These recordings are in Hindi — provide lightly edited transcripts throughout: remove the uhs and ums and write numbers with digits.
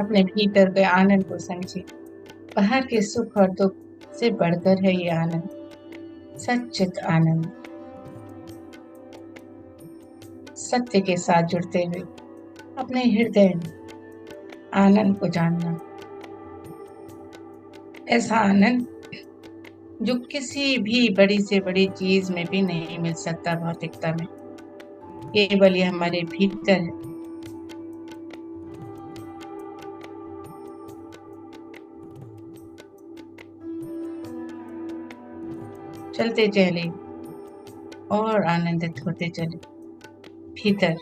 अपने भीतर के आनंद को समझे। बाहर के सुख और दुख से बढ़कर है ये आनंद, सच्चित आनंद। सत्य के साथ जुड़ते हुए अपने हृदय में आनंद को जानना, ऐसा आनंद जो किसी भी बड़ी से बड़ी चीज में भी नहीं मिल सकता भौतिकता में, केवल ये हमारे भीतर है। चलते चले और आनंदित होते चले भीतर।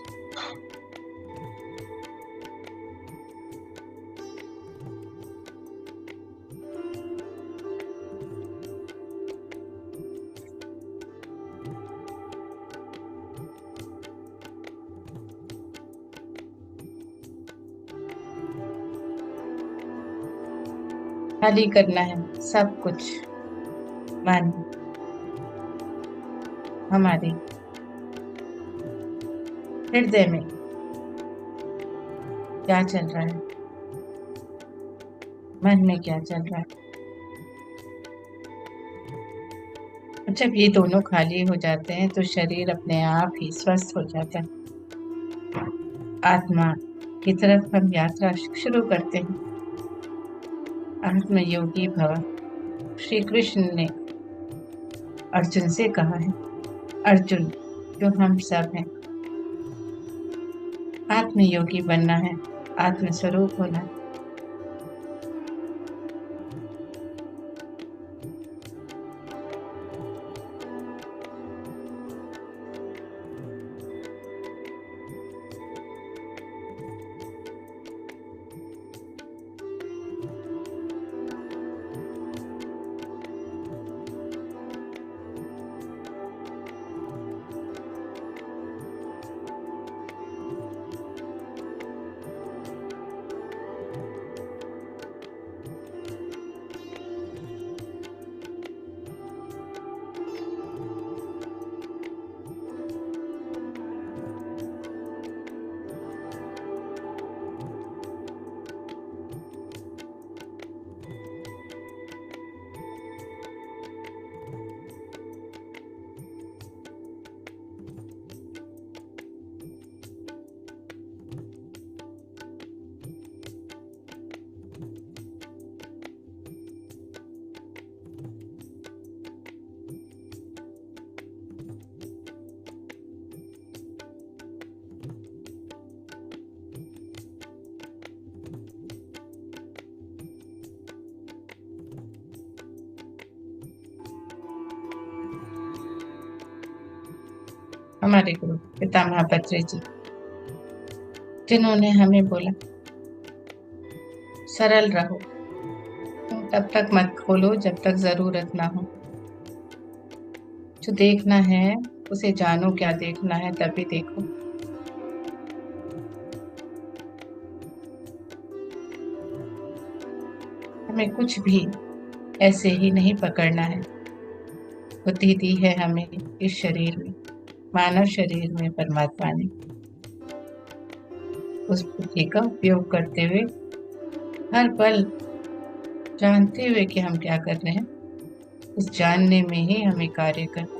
खाली करना है सब कुछ, मन, हमारे हृदय में क्या चल रहा है, मन में क्या चल रहा है। जब ये दोनों खाली हो जाते हैं तो शरीर अपने आप ही स्वस्थ हो जाता है। आत्मा की तरफ हम यात्रा शुरू करते हैं। आत्मयोगी भव। श्री कृष्ण ने अर्जुन से कहा है, अर्जुन जो हम सब हैं, आत्मयोगी बनना है, आत्मस्वरूप होना है। हमारे गुरु पितामह बद्री जी, जिन्होंने हमें बोला सरल रहो, तब तक मत खोलो जब तक जरूरत ना हो। जो देखना है उसे जानो, क्या देखना है तभी देखो। हमें कुछ भी ऐसे ही नहीं पकड़ना है। बुद्धि दी है हमें इस शरीर में, मानव शरीर में परमात्मा ने। उस बुद्धि का उपयोग करते हुए हर पल जानते हुए कि हम क्या कर रहे हैं, उस जानने में ही हमें कार्य करना,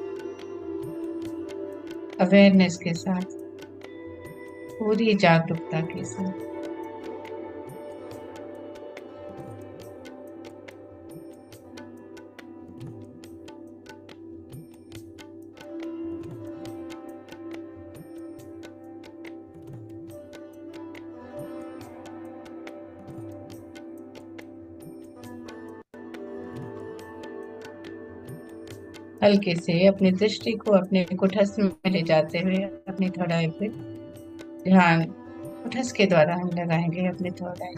अवेयरनेस के साथ, पूरी जागरूकता के साथ। हल्के से अपनी दृष्टि को अपने कुटस्थ में ले जाते हुए अपनी थोड़ाई पे ध्यान कुटस्थ के द्वारा हम लगाएंगे अपनी थोड़ाई,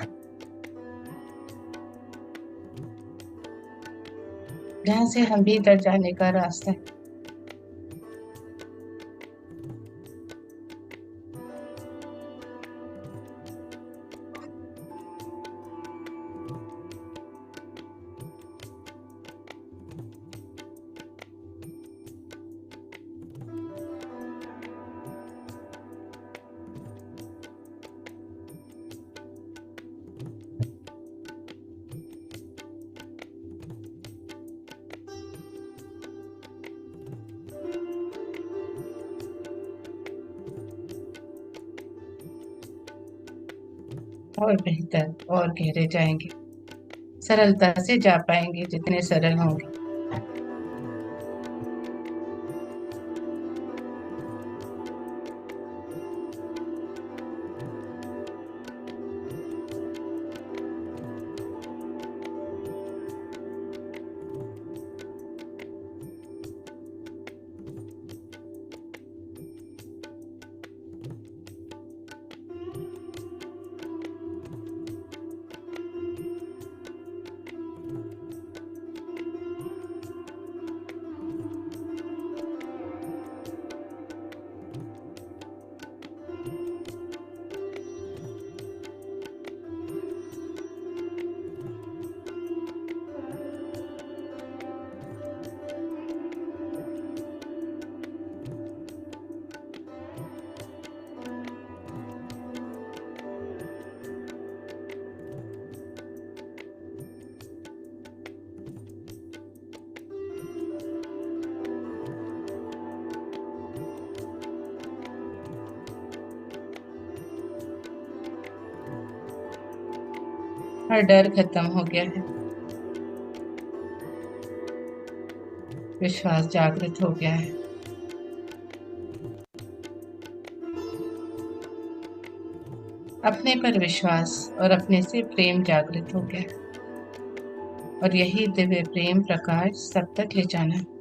जहाँ से हम भीतर जाने का रास्ता है। और बेहतर और गहरे जाएंगे, सरलता से जा पाएंगे जितने सरल होंगे। हर डर खत्म हो गया है, विश्वास जागृत हो गया है। अपने पर विश्वास और अपने से प्रेम जागृत हो गया है, और यही दिव्य प्रेम प्रकाश सब तक ले जाना है।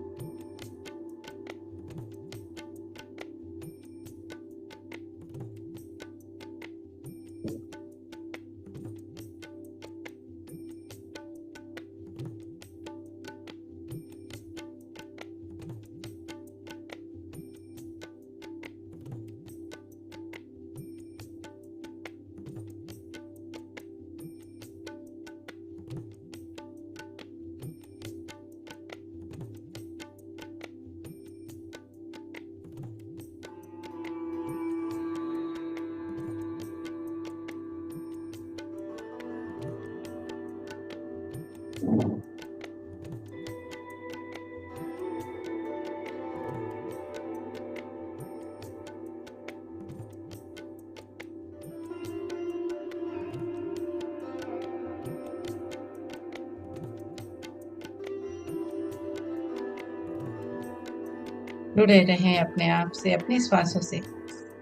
जुड़े रहें अपने आप से, अपने श्वासों से।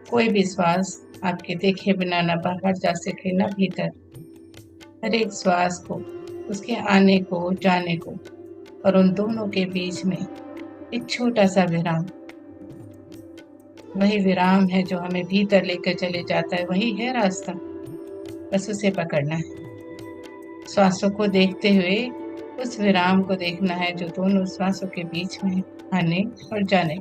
कोई भी श्वास आपके देखे बिना न बाहर जा सके न भीतर। हर एक श्वास को, उसके आने को, जाने को, और उन दोनों के बीच में एक छोटा सा विराम, वही विराम है जो हमें भीतर लेकर चले जाता है। वही है रास्ता, बस उसे पकड़ना है। श्वासों को देखते हुए उस विराम को देखना है जो दोनों श्वासों के बीच में है, आने और जाने।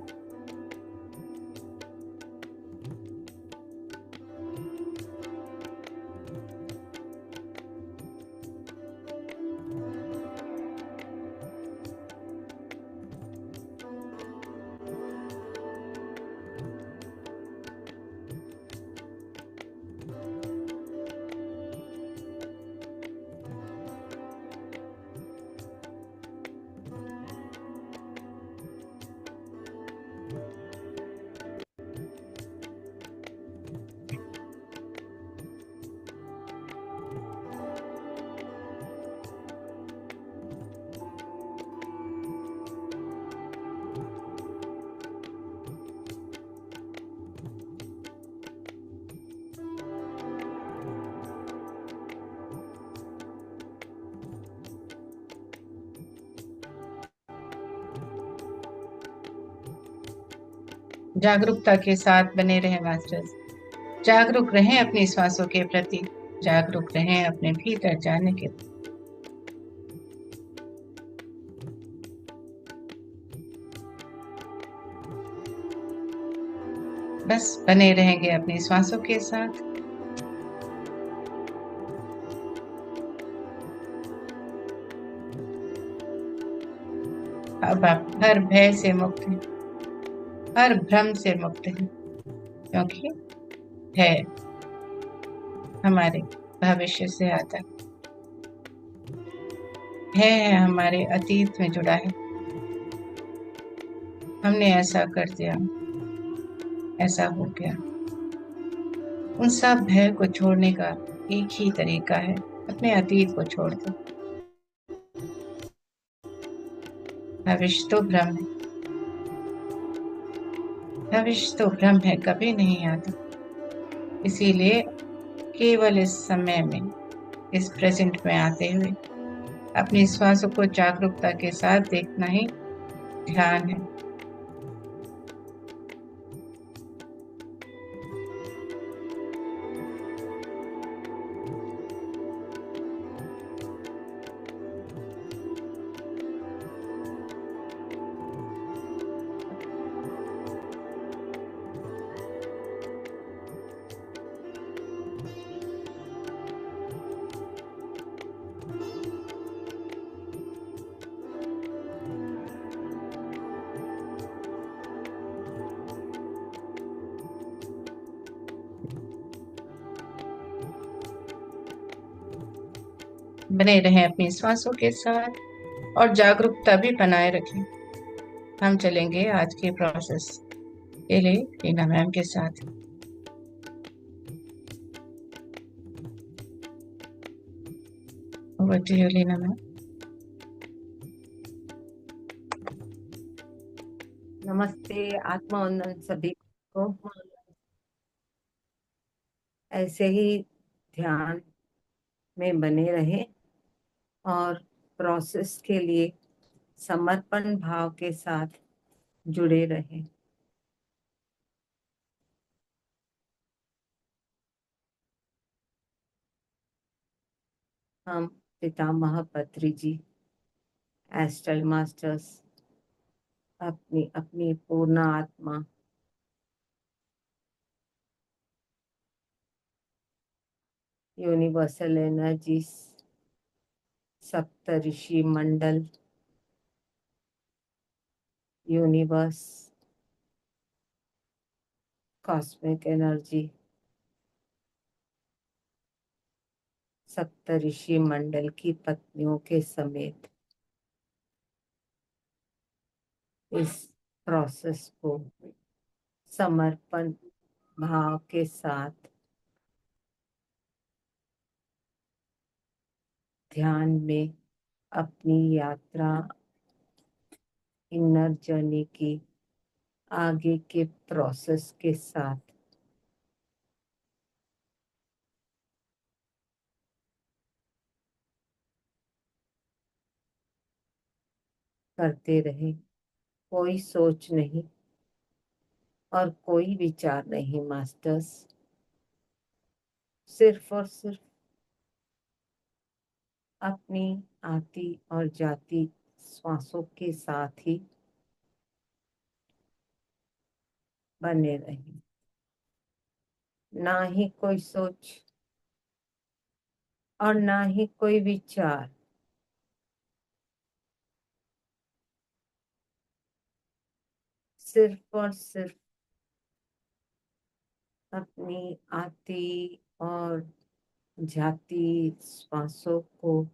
जागरूकता के साथ बने रहें मास्टर्स। जागरूक रहें अपनी श्वासों के प्रति, जागरूक रहें अपने भीतर जाने के प्रति। बस बने रहेंगे अपनी श्वासों के साथ। अब आप हर भय से मुक्त हैं, हर भ्रम से मुक्त हैं, क्योंकि भय हमारे भविष्य से आता है, भय हमारे अतीत में जुड़ा है। हमने ऐसा कर दिया, ऐसा हो गया। उन सब भय को छोड़ने का एक ही तरीका है, अपने अतीत को छोड़ दो। भविष्य तो भ्रम है, भविष्य तो भ्रम है, कभी नहीं आता। इसीलिए केवल इस समय में, इस प्रेजेंट में आते हुए अपनी श्वासों को जागरूकता के साथ देखना ही ध्यान है। बने रहें अपनी श्वासों के साथ और जागरूकता भी बनाए रखें। हम चलेंगे आज के प्रोसेस के लिए रीना मैम के साथ। Over to you Leena ma'am. नमस्ते, आत्मा वंदन सभी को। ऐसे ही ध्यान में बने रहें और प्रोसेस के लिए समर्पण भाव के साथ जुड़े रहें। हम पितामह पत्री जी, एस्ट्रल मास्टर्स, अपनी अपनी पूर्ण आत्मा, यूनिवर्सल एनर्जीज, सप्तऋषि मंडल, यूनिवर्स, कॉस्मिक एनर्जी, सप्तऋषि मंडल की पत्नियों के समेत इस प्रोसेस को समर्पण भाव के साथ ध्यान में अपनी यात्रा, इनर जर्नी की आगे के प्रोसेस के साथ करते रहे। कोई सोच नहीं और कोई विचार नहीं मास्टर्स, सिर्फ और सिर्फ अपनी आती और जाती श्वासों के साथ ही बने रहे। ना ही कोई सोच और ना ही कोई विचार, सिर्फ और सिर्फ अपनी आती और जाती श्वासों को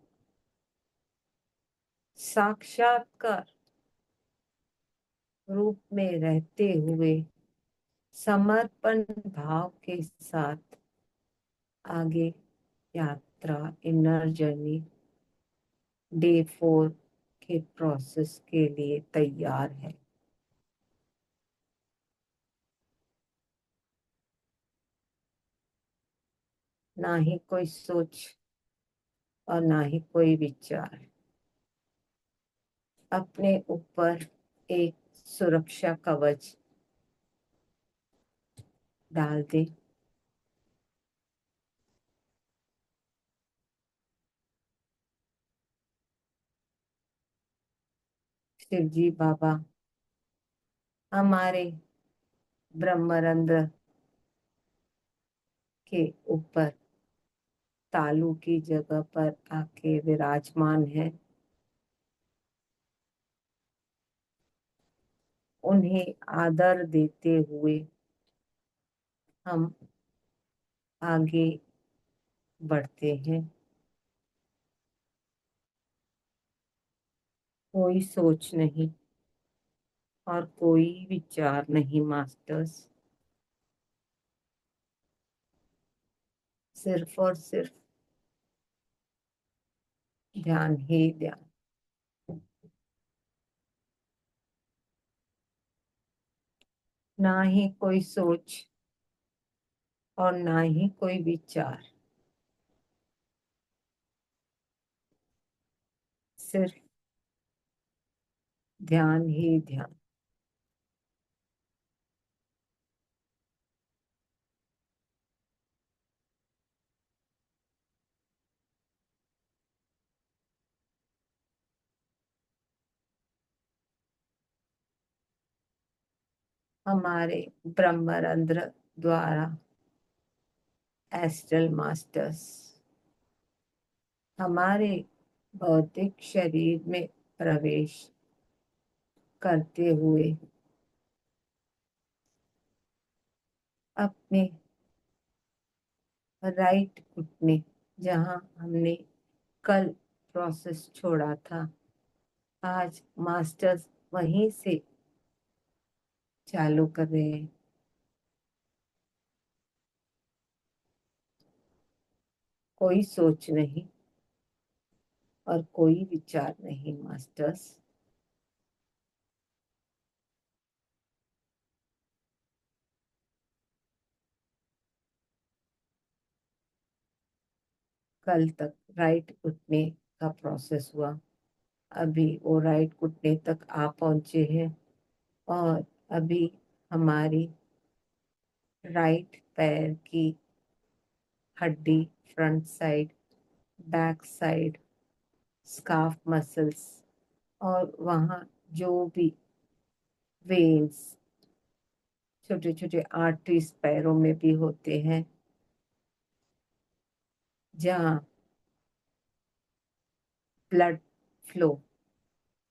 साक्षात्कार रूप में रहते हुए समर्पण भाव के साथ आगे यात्रा, इनर जर्नी डे 4 के प्रोसेस के लिए तैयार है। ना ही कोई सोच और ना ही कोई विचार। अपने ऊपर एक सुरक्षा कवच डाल दे। शिव जी बाबा हमारे ब्रह्मरंध्र के ऊपर तालू की जगह पर आके विराजमान है। उन्हें आदर देते हुए हम आगे बढ़ते हैं। कोई सोच नहीं और कोई विचार नहीं मास्टर्स, सिर्फ और सिर्फ ध्यान ही ध्यान। ना ही कोई सोच और ना ही कोई विचार, सिर्फ ध्यान ही ध्यान। हमारे ब्रह्मरंध्र द्वारा एस्ट्रल मास्टर्स हमारे भौतिक शरीर में प्रवेश करते हुए अपने राइट घुटने, जहां हमने कल प्रोसेस छोड़ा था, आज मास्टर्स वहीं से चालू कर रहे हैं। कोई सोच नहीं और कोई विचार नहीं मास्टर्स। कल तक राइट घुटने का प्रोसेस हुआ, अभी वो राइट घुटने तक आ पहुंचे हैं और अभी हमारी राइट पैर की हड्डी, front side, back side, scarf muscles और वहाँ जो भी वेन्स, छोटे छोटे आर्टरीज पैरों में भी होते हैं, जहाँ ब्लड फ्लो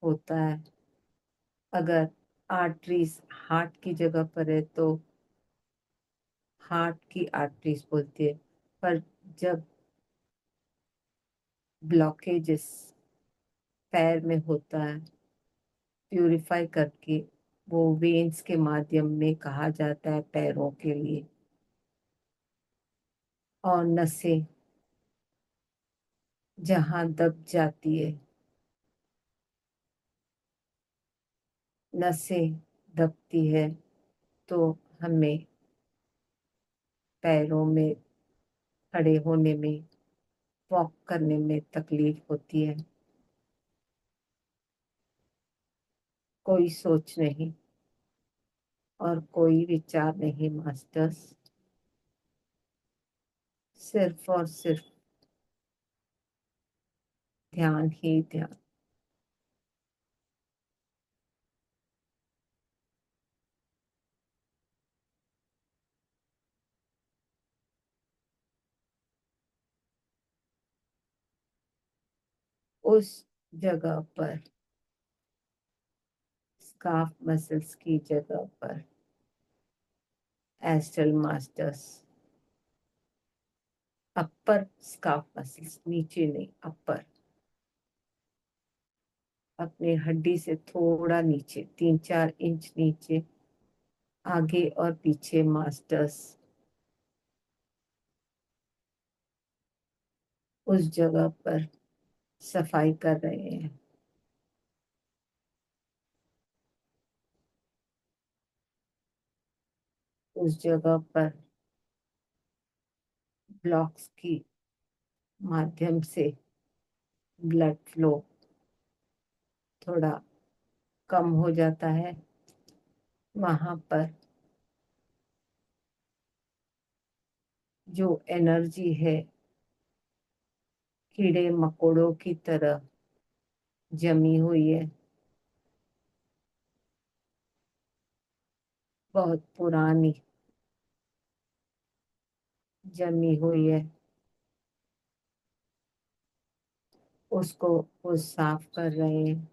होता है। अगर आर्टरीज हार्ट की जगह पर है तो हार्ट की आर्टरीज बोलती है, पर जब ब्लॉकेजेस पैर में होता है, प्यूरिफाई करके वो वेन्स के माध्यम में कहा जाता है पैरों के लिए। और नसें जहाँ दब जाती है, नसें दबती है तो हमें पैरों में खड़े होने में, वॉक करने में तकलीफ होती है। कोई सोच नहीं और कोई विचार नहीं मास्टर्स, सिर्फ और सिर्फ ध्यान ही ध्यान। उस जगह पर, स्काफ मसल्स की जगह पर एस्ट्रल मास्टर्स अपर स्काफ मसल्स, नीचे नहीं, अपर, अपने हड्डी से थोड़ा नीचे, 3-4 इंच नीचे, आगे और पीछे मास्टर्स उस जगह पर सफाई कर रहे हैं। उस जगह पर ब्लॉक्स की माध्यम से ब्लड फ्लो थोड़ा कम हो जाता है। वहां पर जो एनर्जी है, कीड़े मकोड़ों की तरह जमी हुई है, बहुत पुरानी जमी हुई है, उसको वो साफ कर रहे हैं।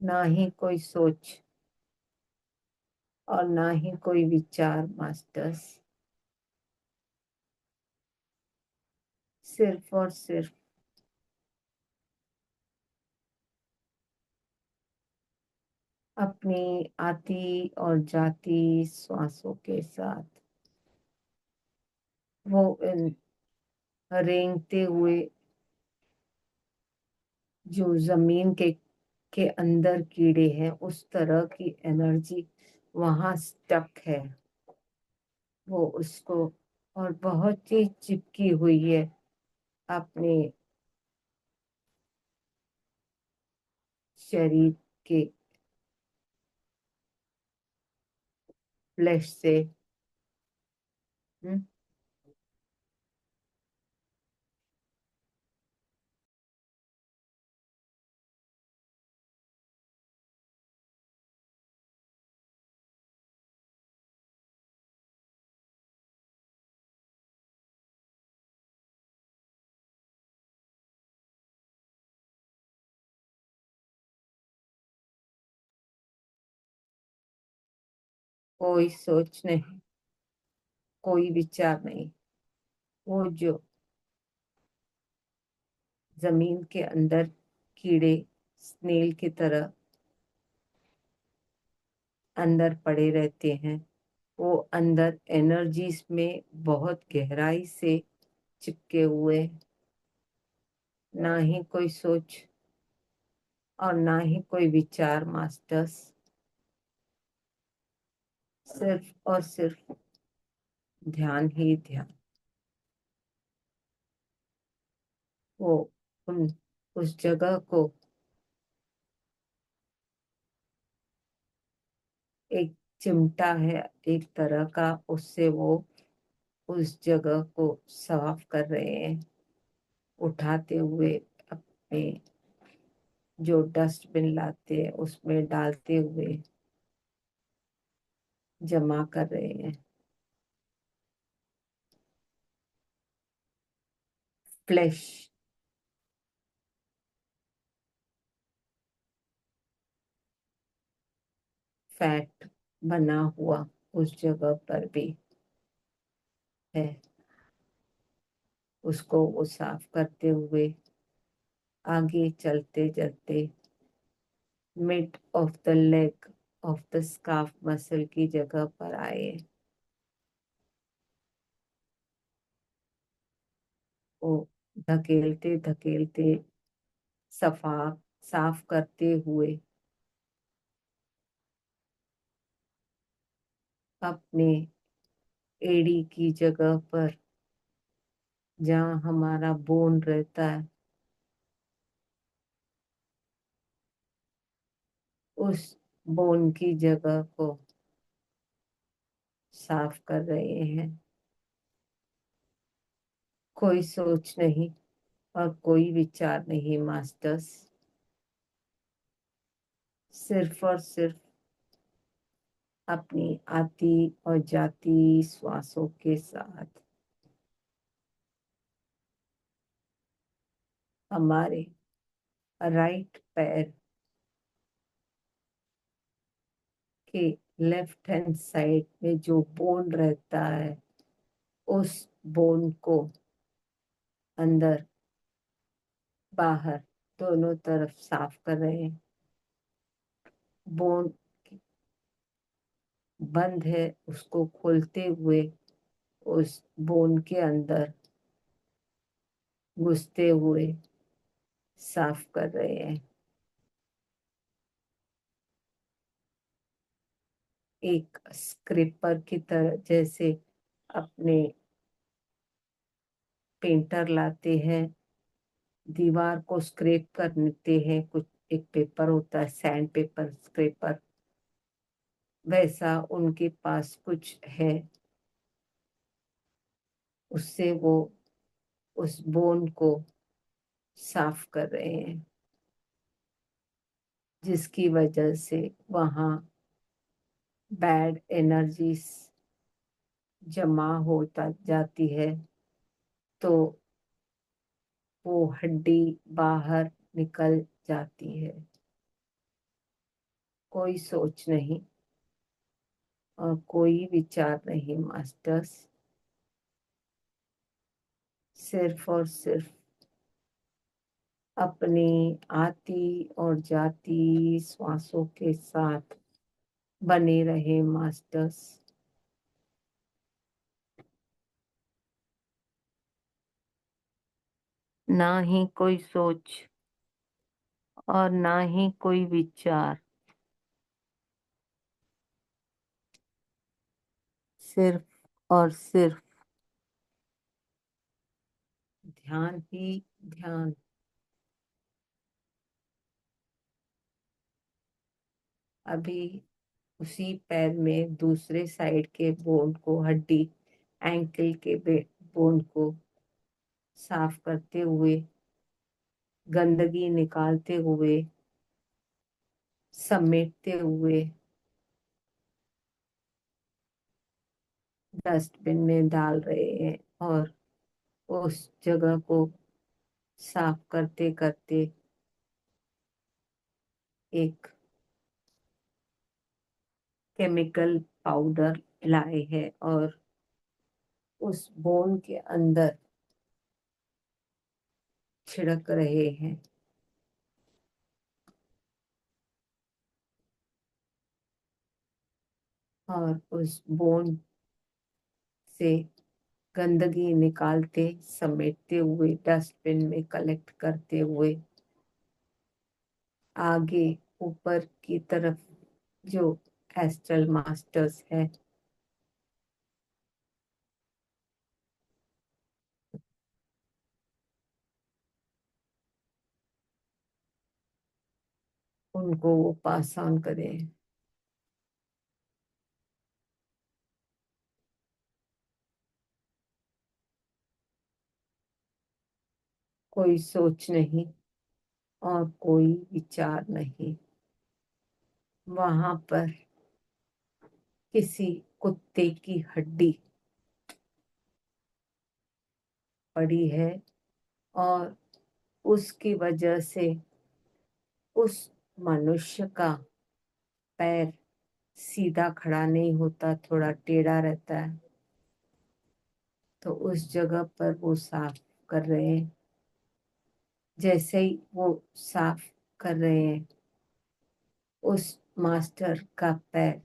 ना ही कोई सोच और ना ही कोई विचार मास्टर्स, सिर्फ और सिर्फ अपनी आती और जाती श्वासों के साथ वो रेंगते हुए जो जमीन के अंदर कीड़े हैं, उस तरह की एनर्जी वहां स्टक है। वो उसको और बहुत ही चिपकी हुई है अपने शरीर के फ्लैश से। हम्म, कोई सोच नहीं, कोई विचार नहीं। वो जो जमीन के अंदर कीड़े स्नेल की तरह अंदर पड़े रहते हैं, वो अंदर एनर्जीज में बहुत गहराई से चिपके हुए। ना ही कोई सोच और ना ही कोई विचार मास्टर्स, सिर्फ और सिर्फ ध्यान ही ध्यान। वो उन उस जगह को एक चिमटा है एक तरह का, उससे वो उस जगह को साफ कर रहे हैं, उठाते हुए अपने जो डस्टबिन लाते हैं उसमें डालते हुए जमा कर रहे हैं। फ्लैश, फैट बना हुआ उस जगह पर भी है, उसको वो साफ करते हुए आगे चलते चलते mid of the leg of the scarf muscle की जगह पर आए। वो धकेलते धकेलते सफा साफ करते हुए अपने एड़ी की जगह पर, जहाँ हमारा बोन रहता है, उस बोन की जगह को साफ कर रहे हैं। कोई सोच नहीं और कोई विचार नहीं मास्टर्स, सिर्फ और सिर्फ अपनी आती और जाती श्वासों के साथ हमारे राइट पैर के लेफ्ट हैंड साइड में जो बोन रहता है, उस बोन को अंदर बाहर दोनों तरफ साफ कर रहे हैं। बोन बंद है, उसको खोलते हुए उस बोन के अंदर घुसते हुए साफ कर रहे हैं। एक स्क्रैपर की तरह, जैसे अपने पेंटर लाते हैं, दीवार को स्क्रैप करते हैं, कुछ एक पेपर होता है सैंड पेपर स्क्रैपर, वैसा उनके पास कुछ है। उससे वो उस बोन को साफ कर रहे हैं, जिसकी वजह से वहाँ बैड एनर्जीज जमा होता जाती है, तो वो हड्डी बाहर निकल जाती है। कोई सोच नहीं और कोई विचार नहीं मास्टर्स, सिर्फ और सिर्फ अपनी आती और जाती श्वासों के साथ बने रहे मास्टर्स। ना ही कोई सोच और ना ही कोई विचार, सिर्फ और सिर्फ ध्यान ही ध्यान। अभी उसी पैर में दूसरे साइड के बोन को, हड्डी, एंकल के बोन को साफ करते हुए, गंदगी निकालते हुए, समेटते हुए डस्टबिन में डाल रहे हैं, और उस जगह को साफ करते करते एक केमिकल पाउडर लाए हैं और उस बोन के अंदर छिड़क रहे हैं। और उस बोन से गंदगी निकालते, समेटते हुए, डस्टबिन में कलेक्ट करते हुए आगे ऊपर की तरफ जो एस्ट्रल मास्टर्स है, उनको वो पास ऑन करें। कोई सोच नहीं और कोई विचार नहीं। वहां पर किसी कुत्ते की हड्डी पड़ी है और उसकी वजह से उस मनुष्य का पैर सीधा खड़ा नहीं होता, थोड़ा टेढ़ा रहता है। तो उस जगह पर वो साफ कर रहे हैं। जैसे ही वो साफ कर रहे हैं, उस मास्टर का पैर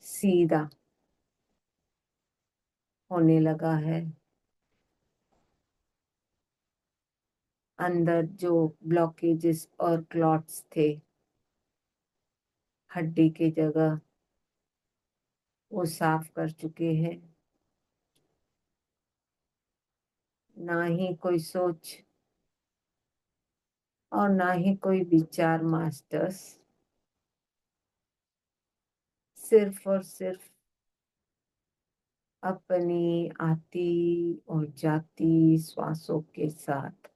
सीधा होने लगा है। अंदर जो ब्लॉकेजेस और क्लॉट्स थे हड्डी की जगह, वो साफ कर चुके हैं। ना ही कोई सोच और ना ही कोई विचार मास्टर्स, सिर्फ और सिर्फ अपनी आती और जाती श्वासों के साथ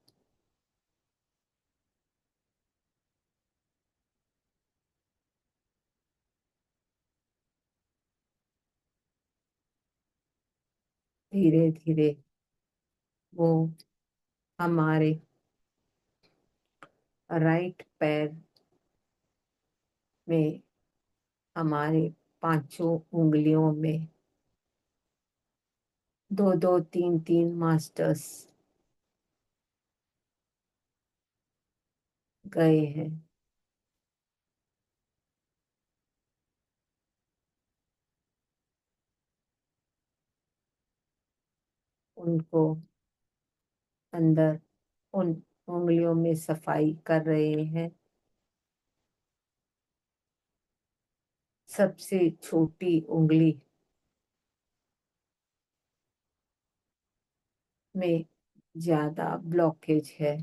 धीरे धीरे वो हमारे राइट पैर में, हमारे पांचों उंगलियों में दो दो तीन तीन मास्टर्स गए हैं। उनको अंदर उन उंगलियों में सफाई कर रहे हैं। सबसे छोटी उंगली में ज्यादा ब्लॉकेज है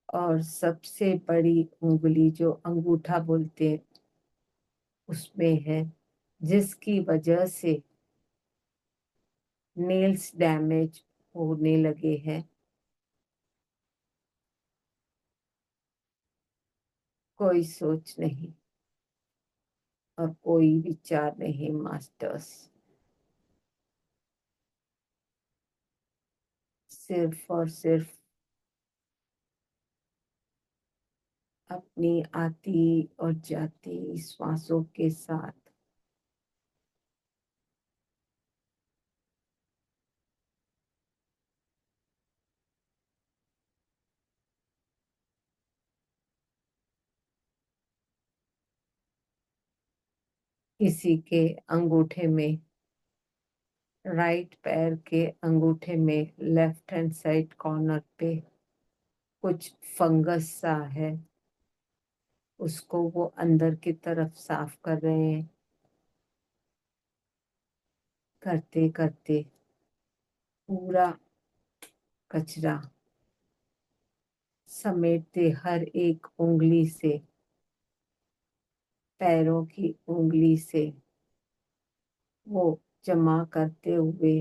और सबसे बड़ी उंगली जो अंगूठा बोलते हैं उसमें है, जिसकी वजह से नेल्स डैमेज होने लगे हैं। कोई सोच नहीं और कोई विचार नहीं मास्टर्स, सिर्फ और सिर्फ अपनी आती और जाती श्वासों के साथ किसी के अंगूठे में राइट पैर के अंगूठे में लेफ्ट हैंड साइड कॉर्नर पे कुछ फंगस सा है, उसको वो अंदर की तरफ साफ कर रहे हैं। करते करते पूरा कचरा समेटते हर एक उंगली से, पैरों की उंगली से वो जमा करते हुए,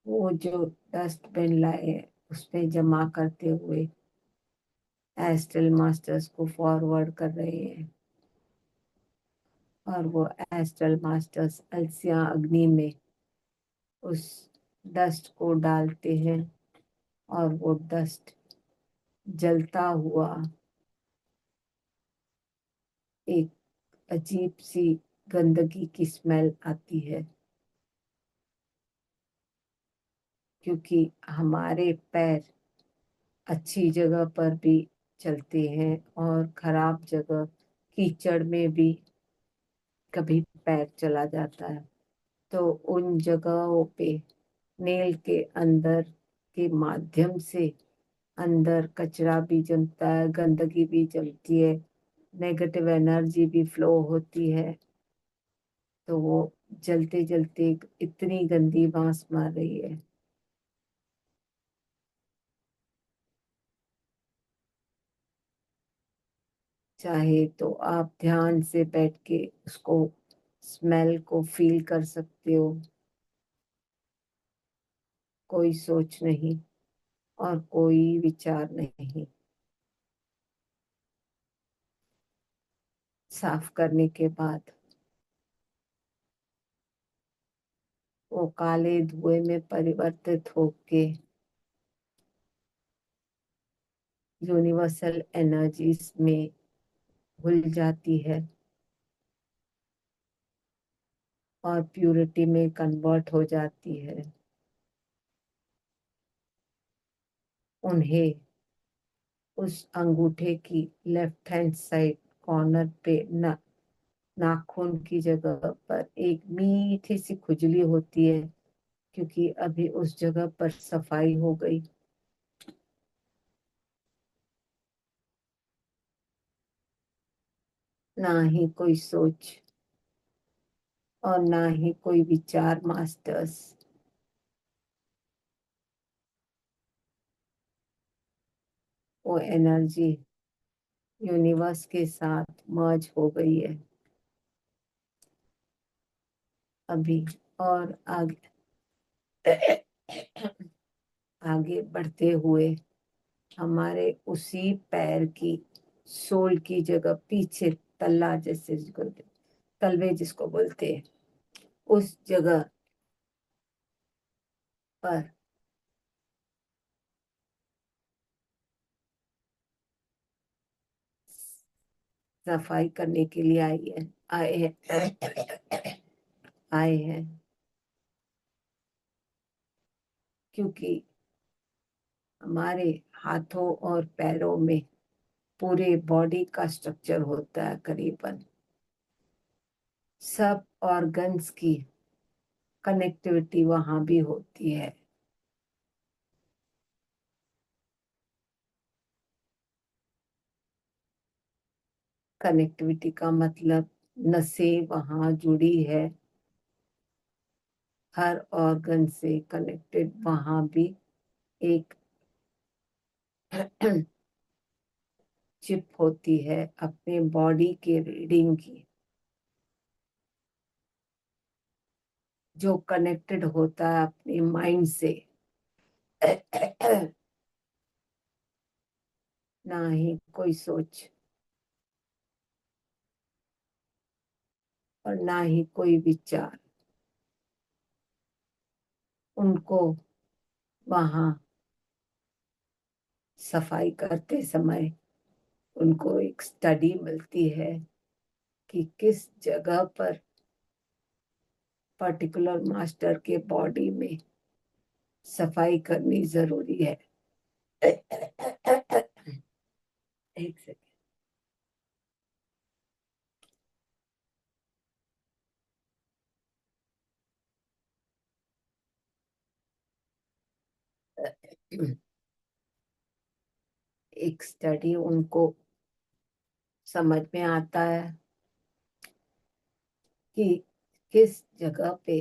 वो जो डस्टबिन लाए उसमें जमा करते हुए एस्टल मास्टर्स को फॉरवर्ड कर रहे हैं। और वो एस्ट्रल मास्टर्स अलसिया अग्नि में उस डस्ट को डालते हैं और वो डस्ट जलता हुआ एक अजीब सी गंदगी की स्मेल आती है, क्योंकि हमारे पैर अच्छी जगह पर भी चलते हैं और खराब जगह कीचड़ में भी कभी पैर चला जाता है, तो उन जगहों पे नेल के अंदर के माध्यम से अंदर कचरा भी जमता है, गंदगी भी जमती है, नेगेटिव एनर्जी भी फ्लो होती है, तो वो जलते जलते इतनी गंदी बांस मार रही है। चाहे तो आप ध्यान से बैठ के उसको स्मेल को फील कर सकते हो, कोई सोच नहीं और कोई विचार नहीं। साफ करने के बाद वो काले धुएं में परिवर्तित होके यूनिवर्सल एनर्जीज में घुल जाती है और प्यूरिटी में कन्वर्ट हो जाती है। उन्हें उस अंगूठे की लेफ्ट हैंड साइड कॉर्नर पे नाखून की जगह पर एक मीठी सी खुजली होती है, क्योंकि अभी उस जगह पर सफाई हो गई। ना ही कोई सोच और ना ही कोई विचार मास्टर्स, वो एनर्जी यूनिवर्स के साथ मर्ज हो गई है अभी। और आगे आगे बढ़ते हुए हमारे उसी पैर की सोल की जगह पीछे तल्ला जैसे जिसको तलवे जिसको बोलते हैं, उस जगह पर सफाई करने के लिए आए हैं आए हैं, क्योंकि हमारे हाथों और पैरों में पूरे बॉडी का स्ट्रक्चर होता है, करीबन सब ऑर्गन्स की कनेक्टिविटी वहां भी होती है। कनेक्टिविटी का मतलब नसें वहां जुड़ी है, हर ऑर्गन से कनेक्टेड वहां भी एक चिप होती है अपने बॉडी के रीडिंग की, जो कनेक्टेड होता है अपने माइंड से। ना ही कोई सोच और ना ही कोई विचार, उनको वहां सफाई करते समय उनको एक स्टडी मिलती है कि किस जगह पर पर्टिकुलर मास्टर के बॉडी में सफाई करनी जरूरी है। एक सेकंड। एक स्टडी उनको समझ में आता है कि किस जगह पे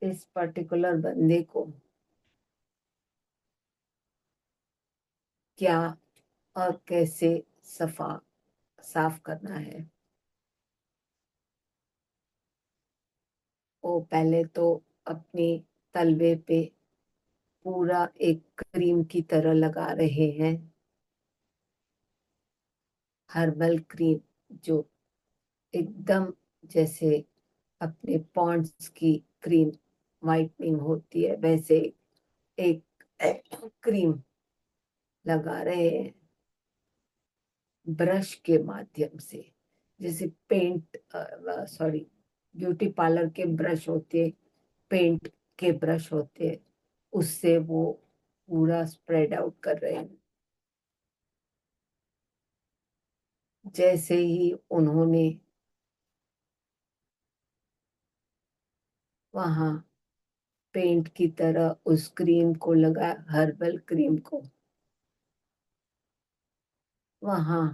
इस पर्टिकुलर बंदे को क्या और कैसे सफा साफ करना है। वो पहले तो अपनी तलवे पे पूरा एक क्रीम की तरह लगा रहे हैं, हर्बल क्रीम, जो एकदम जैसे अपने पॉन्ड्स की क्रीम वाइटनिंग होती है वैसे एक क्रीम लगा रहे हैं ब्रश के माध्यम से। जैसे पेंट, सॉरी, ब्यूटी पार्लर के ब्रश होते, पेंट के ब्रश होते, उससे वो पूरा स्प्रेड आउट कर रहे हैं। जैसे ही उन्होंने वहां पेंट की तरह उस क्रीम को लगा, हर्बल क्रीम को, वहां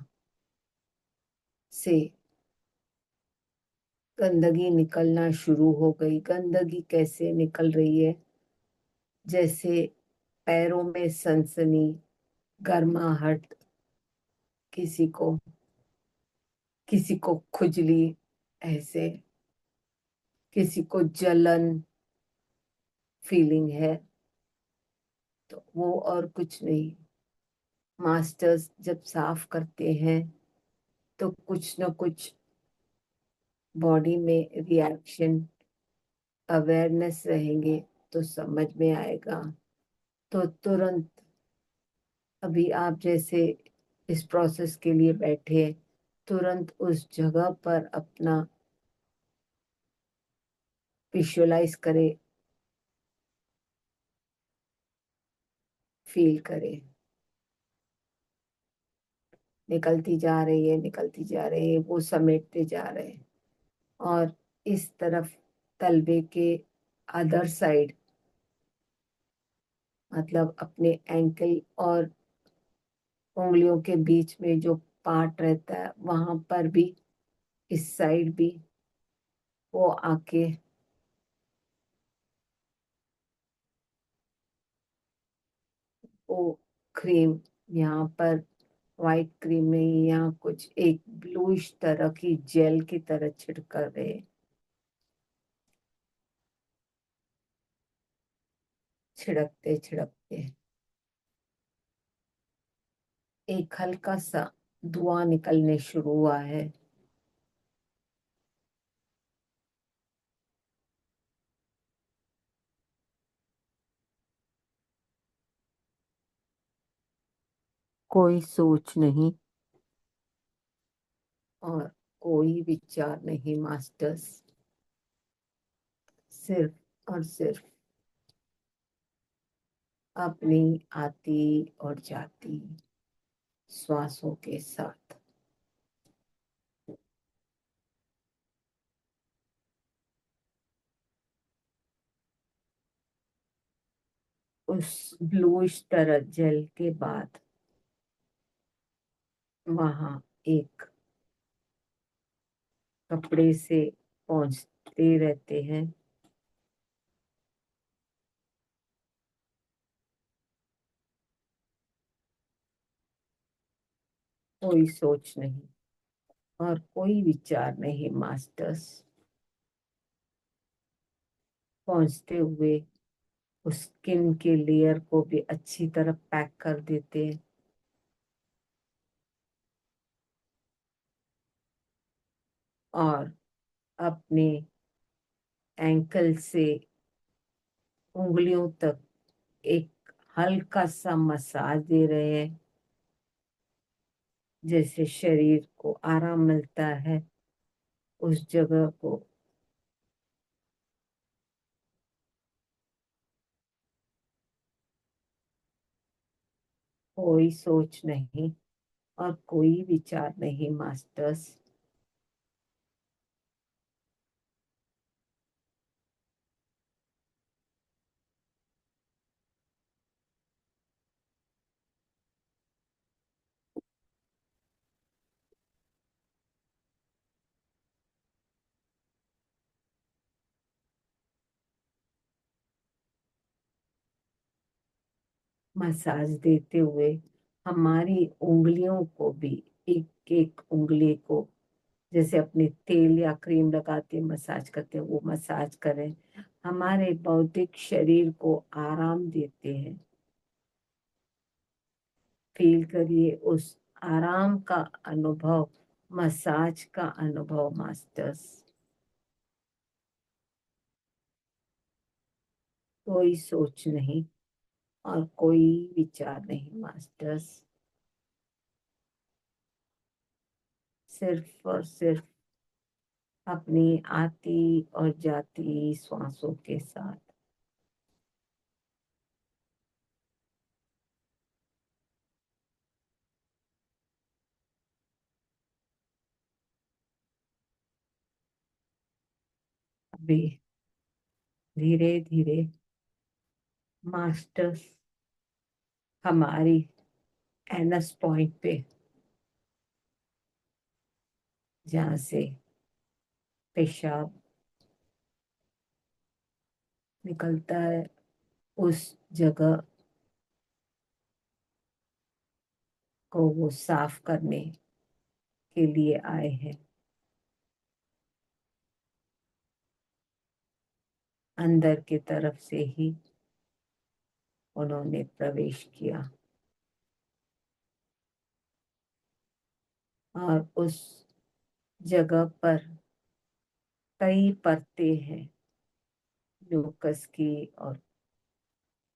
से गंदगी निकलना शुरू हो गई। गंदगी कैसे निकल रही है? जैसे पैरों में सनसनी, गर्माहट, किसी को खुजली, ऐसे किसी को जलन फीलिंग है, तो वो और कुछ नहीं। मास्टर्स जब साफ करते हैं तो कुछ न कुछ बॉडी में रिएक्शन, अवेयरनेस रहेंगे तो समझ में आएगा। तो तुरंत, अभी आप जैसे इस प्रोसेस के लिए बैठे, तुरंत उस जगह पर अपना विजुअलाइज करें, फील करें। निकलती जा रही है, निकलती जा रही है, वो समेटते जा रहे हैं। और इस तरफ तलवे के अदर साइड, मतलब अपने एंकल और उंगलियों के बीच में जो पार्ट रहता है वहां पर भी, इस साइड भी वो आके वो क्रीम, यहाँ पर व्हाइट क्रीम में यहाँ कुछ एक ब्लूइश तरह की जेल की तरह छिड़क रहे, छिड़कते छिड़कते एक हल्का सा धुआं निकलने शुरू हुआ है। कोई सोच नहीं और कोई विचार नहीं मास्टर्स, सिर्फ और सिर्फ अपनी आती और जाती श्वासों के साथ उस ब्लूइश तरह जेल के बाद वहां एक कपड़े से पहुंचते रहते हैं। कोई सोच नहीं और कोई विचार नहीं मास्टर्स, पहुंचते हुए उस स्किन के लेयर को भी अच्छी तरह पैक कर देते हैं और अपने एंकल से उंगलियों तक एक हल्का सा मसाज दे रहे हैं, जैसे शरीर को आराम मिलता है उस जगह को। कोई सोच नहीं और कोई विचार नहीं मास्टर्स, मसाज देते हुए हमारी उंगलियों को भी, एक एक उंगली को जैसे अपने तेल या क्रीम लगाते मसाज करते हैं वो मसाज करें, हमारे भौतिक शरीर को आराम देते हैं। फील करिए उस आराम का अनुभव, मसाज का अनुभव मास्टर्स। कोई सोच नहीं और कोई विचार नहीं मास्टर्स, सिर्फ और सिर्फ अपनी आती और जाती श्वासों के साथ। अभी धीरे धीरे मास्टर्स हमारी एनस पॉइंट पे, जहाँ से पेशाब निकलता है, उस जगह को वो साफ करने के लिए आए हैं। अंदर की तरफ से ही उन्होंने प्रवेश किया और उस जगह पर कई परतें हैं म्यूकस की, और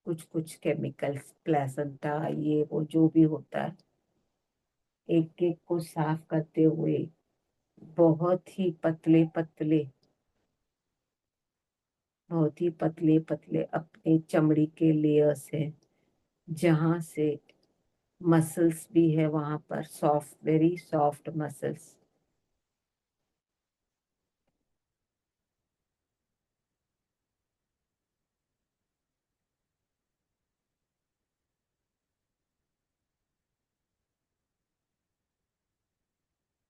कुछ कुछ केमिकल्स, प्लेसेंटा, ये वो जो भी होता है, एक एक को साफ करते हुए बहुत ही पतले पतले, बहुत ही पतले पतले अपने चमड़ी के लेयर्स हैं, जहां से मसल्स भी है वहां पर, सॉफ्ट, वेरी सॉफ्ट मसल्स।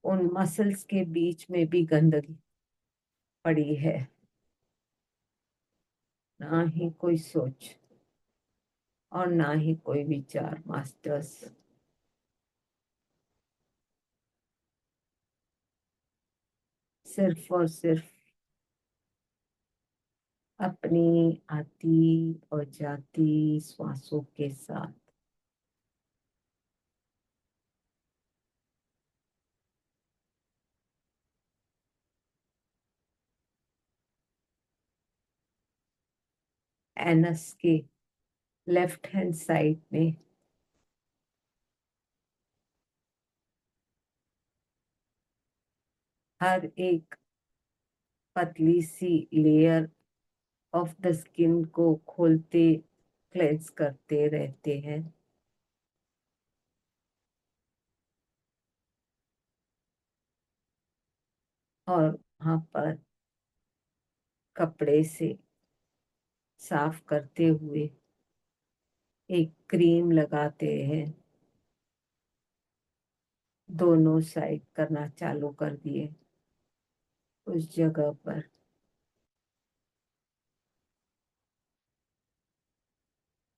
उन मसल्स के बीच में भी गंदगी पड़ी है, ना ही कोई सोच और ना ही कोई विचार मास्टर्स। सिर्फ और सिर्फ अपनी आती और जाती श्वासों के साथ एनस के लेफ्ट हैंड साइड में हर एक पतली सी लेयर ऑफ द स्किन को खोलते, क्लेंस करते रहते हैं। और वहां पर कपड़े से साफ करते हुए एक क्रीम लगाते हैं, दोनों साइड करना चालू कर दिए उस जगह पर।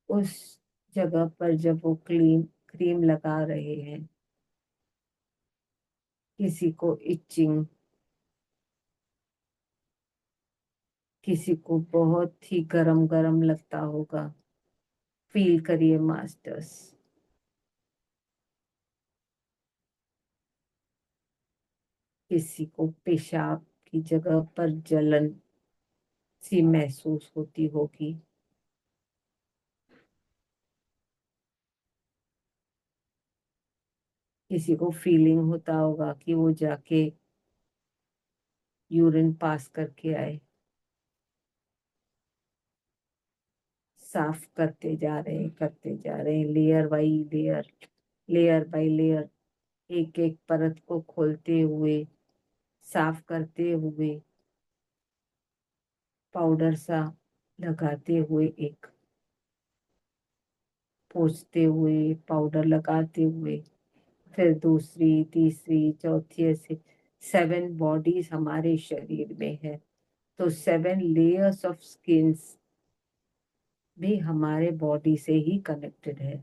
उस जगह पर जब वो क्रीम लगा रहे हैं, किसी को इचिंग, किसी को बहुत ही गरम गरम लगता होगा, फील करिए मास्टर्स। किसी को पेशाब की जगह पर जलन सी महसूस होती होगी, किसी को फीलिंग होता होगा कि वो जाके यूरिन पास करके आए। साफ करते जा रहे हैं, करते जा रहे हैं, layer by layer, layer by layer, एक एक परत को खोलते हुए, साफ करते हुए, पाउडर सा लगाते हुए, एक पोंछते हुए, पाउडर लगाते हुए, फिर दूसरी, तीसरी, चौथी, ऐसे 7 बॉडीज हमारे शरीर में है, तो 7 लेयर्स ऑफ स्किन्स भी हमारे बॉडी से ही कनेक्टेड है।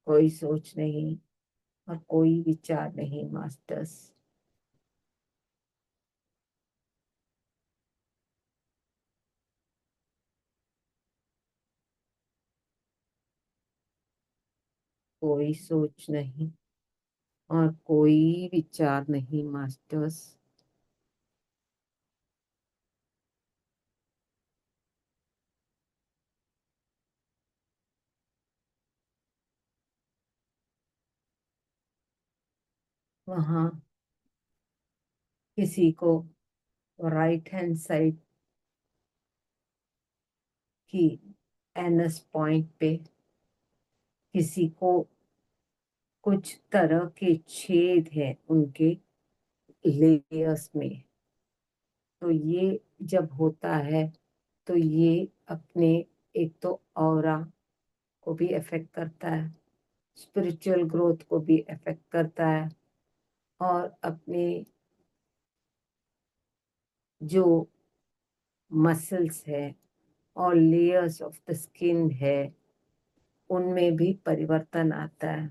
कोई सोच नहीं और कोई विचार नहीं मास्टर्स। कोई सोच नहीं और कोई विचार नहीं मास्टर्स। वहाँ किसी को राइट हैंड साइड की एनस पॉइंट पे किसी को कुछ तरह के छेद हैं उनके लेयर्स में। तो ये जब होता है तो ये अपने एक तो ऑरा को भी अफेक्ट करता है, स्पिरिचुअल ग्रोथ को भी अफेक्ट करता है, और अपने जो मसल्स है और लेयर्स ऑफ द स्किन है उनमें भी परिवर्तन आता है।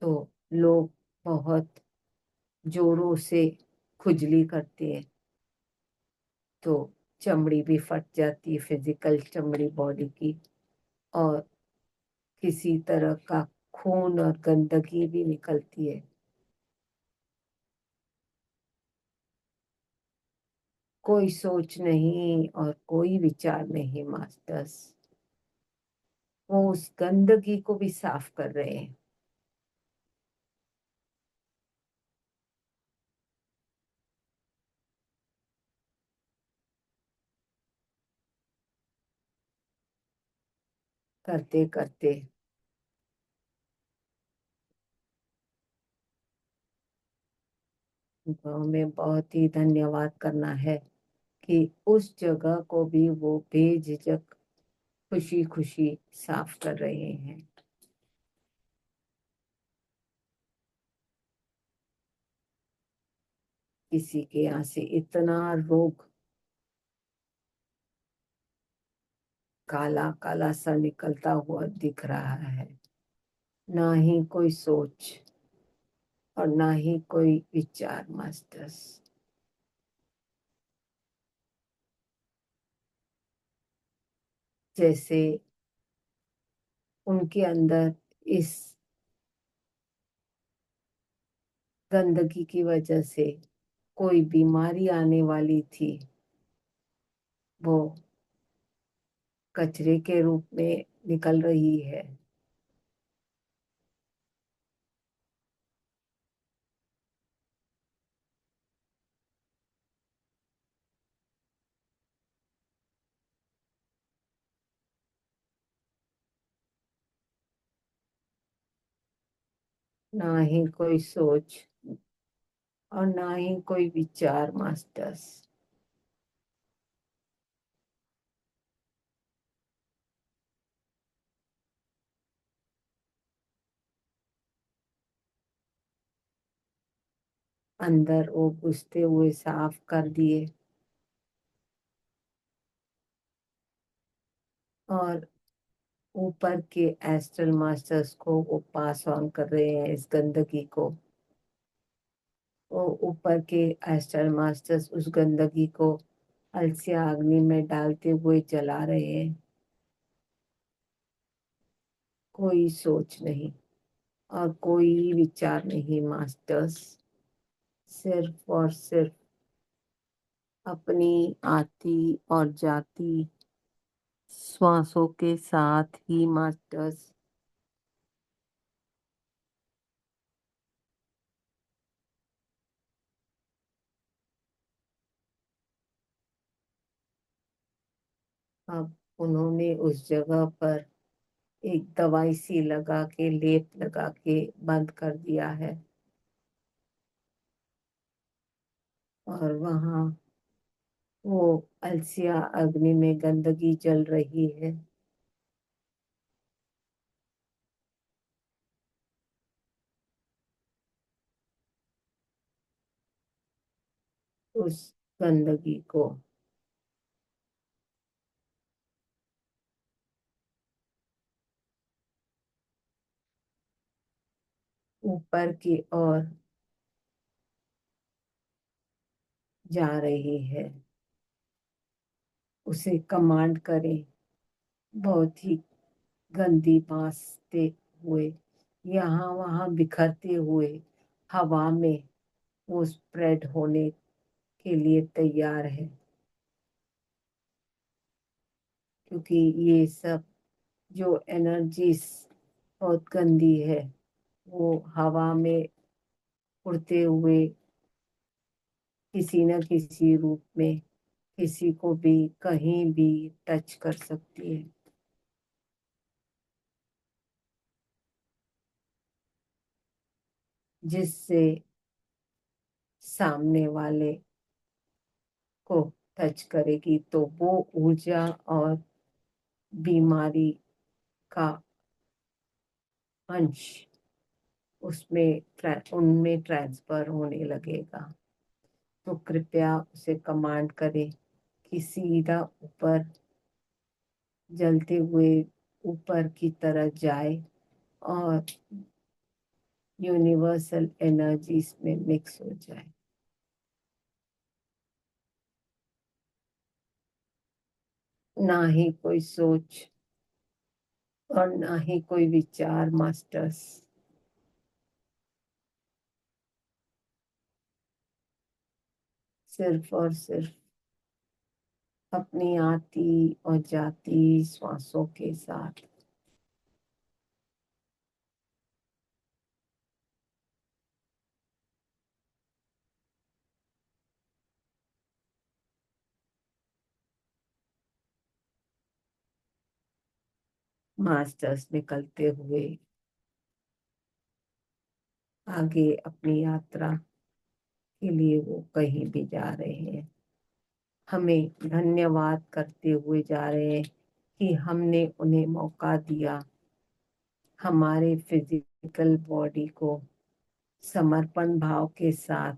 तो लोग बहुत जोरों से खुजली करते हैं, तो चमड़ी भी फट जाती है, फिजिकल चमड़ी बॉडी की, और किसी तरह का खून और गंदगी भी निकलती है। कोई सोच नहीं और कोई विचार नहीं मास्टर्स। वो उस गंदगी को भी साफ कर रहे हैं। करते करते हमें बहुत ही धन्यवाद करना है कि उस जगह को भी वो बेझिझक खुशी खुशी साफ कर रहे हैं। किसी के यहाँ से इतना रोग काला काला सा निकलता हुआ दिख रहा है, ना ही कोई सोच और ना ही कोई विचार मास्टर्स। जैसे उनके अंदर इस गंदगी की वजह से कोई बीमारी आने वाली थी, वो कचरे के रूप में निकल रही है। ना ही कोई सोच और ना ही कोई विचार मास्टर्स। अंदर वो घुसते हुए साफ कर दिए, और ऊपर के एस्ट्रल मास्टर्स को वो पास ऑन कर रहे हैं इस गंदगी को। वो ऊपर के एस्ट्रल मास्टर्स उस गंदगी को अलसिया अग्नि में डालते हुए जला रहे हैं। कोई सोच नहीं और कोई विचार नहीं मास्टर्स। सिर्फ और सिर्फ अपनी आती और जाती श्वासों के साथ ही मास्टर्स। अब उन्होंने उस जगह पर एक दवाई सी लगा के, लेप लगा के बंद कर दिया है, और वहां वो अलसिया अग्नि में गंदगी जल रही है। उस गंदगी को ऊपर की ओर जा रही है, उसे कमांड करें बहुत ही गंदी भासते हुए, यहाँ वहाँ बिखरते हुए हवा में वो स्प्रेड होने के लिए तैयार है, क्योंकि ये सब जो एनर्जीज बहुत गंदी है वो हवा में उड़ते हुए किसी न किसी रूप में किसी को भी कहीं भी टच कर सकती है, जिससे सामने वाले को टच करेगी तो वो ऊर्जा और बीमारी का अंश उनमें ट्रांसफर होने लगेगा। तो कृपया उसे कमांड करें कि सीधा ऊपर जलते हुए ऊपर की तरफ जाए और यूनिवर्सल एनर्जीज में मिक्स हो जाए। ना ही कोई सोच और ना ही कोई विचार मास्टर्स, सिर्फ और सिर्फ अपनी आती और जाती श्वासों के साथ मास्टर्स निकलते हुए आगे अपनी यात्रा के लिए वो कहीं भी जा रहे हैं, हमें धन्यवाद करते हुए जा रहे हैं कि हमने उन्हें मौका दिया, हमारे फिजिकल बॉडी को समर्पण भाव के साथ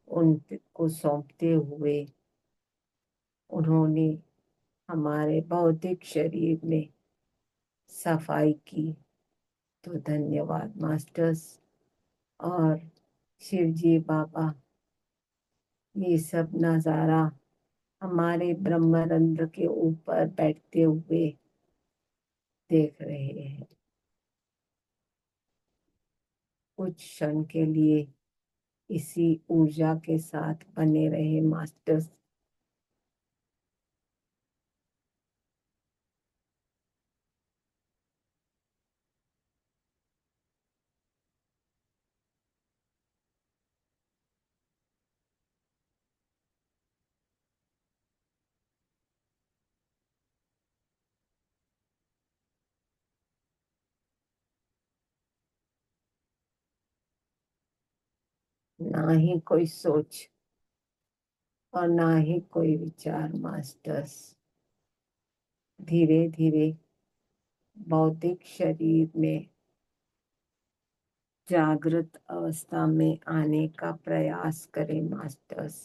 उनको सौंपते हुए उन्होंने हमारे भौतिक शरीर में सफाई की। तो धन्यवाद मास्टर्स। और शिव जी बाबा ये सब नजारा हमारे ब्रह्मरंध्र के ऊपर बैठते हुए देख रहे हैं। कुछ क्षण के लिए इसी ऊर्जा के साथ बने रहे मास्टर्स। ना ही कोई सोच और ना ही कोई विचार मास्टर्स। धीरे धीरे भौतिक शरीर में जागृत अवस्था में आने का प्रयास करें मास्टर्स।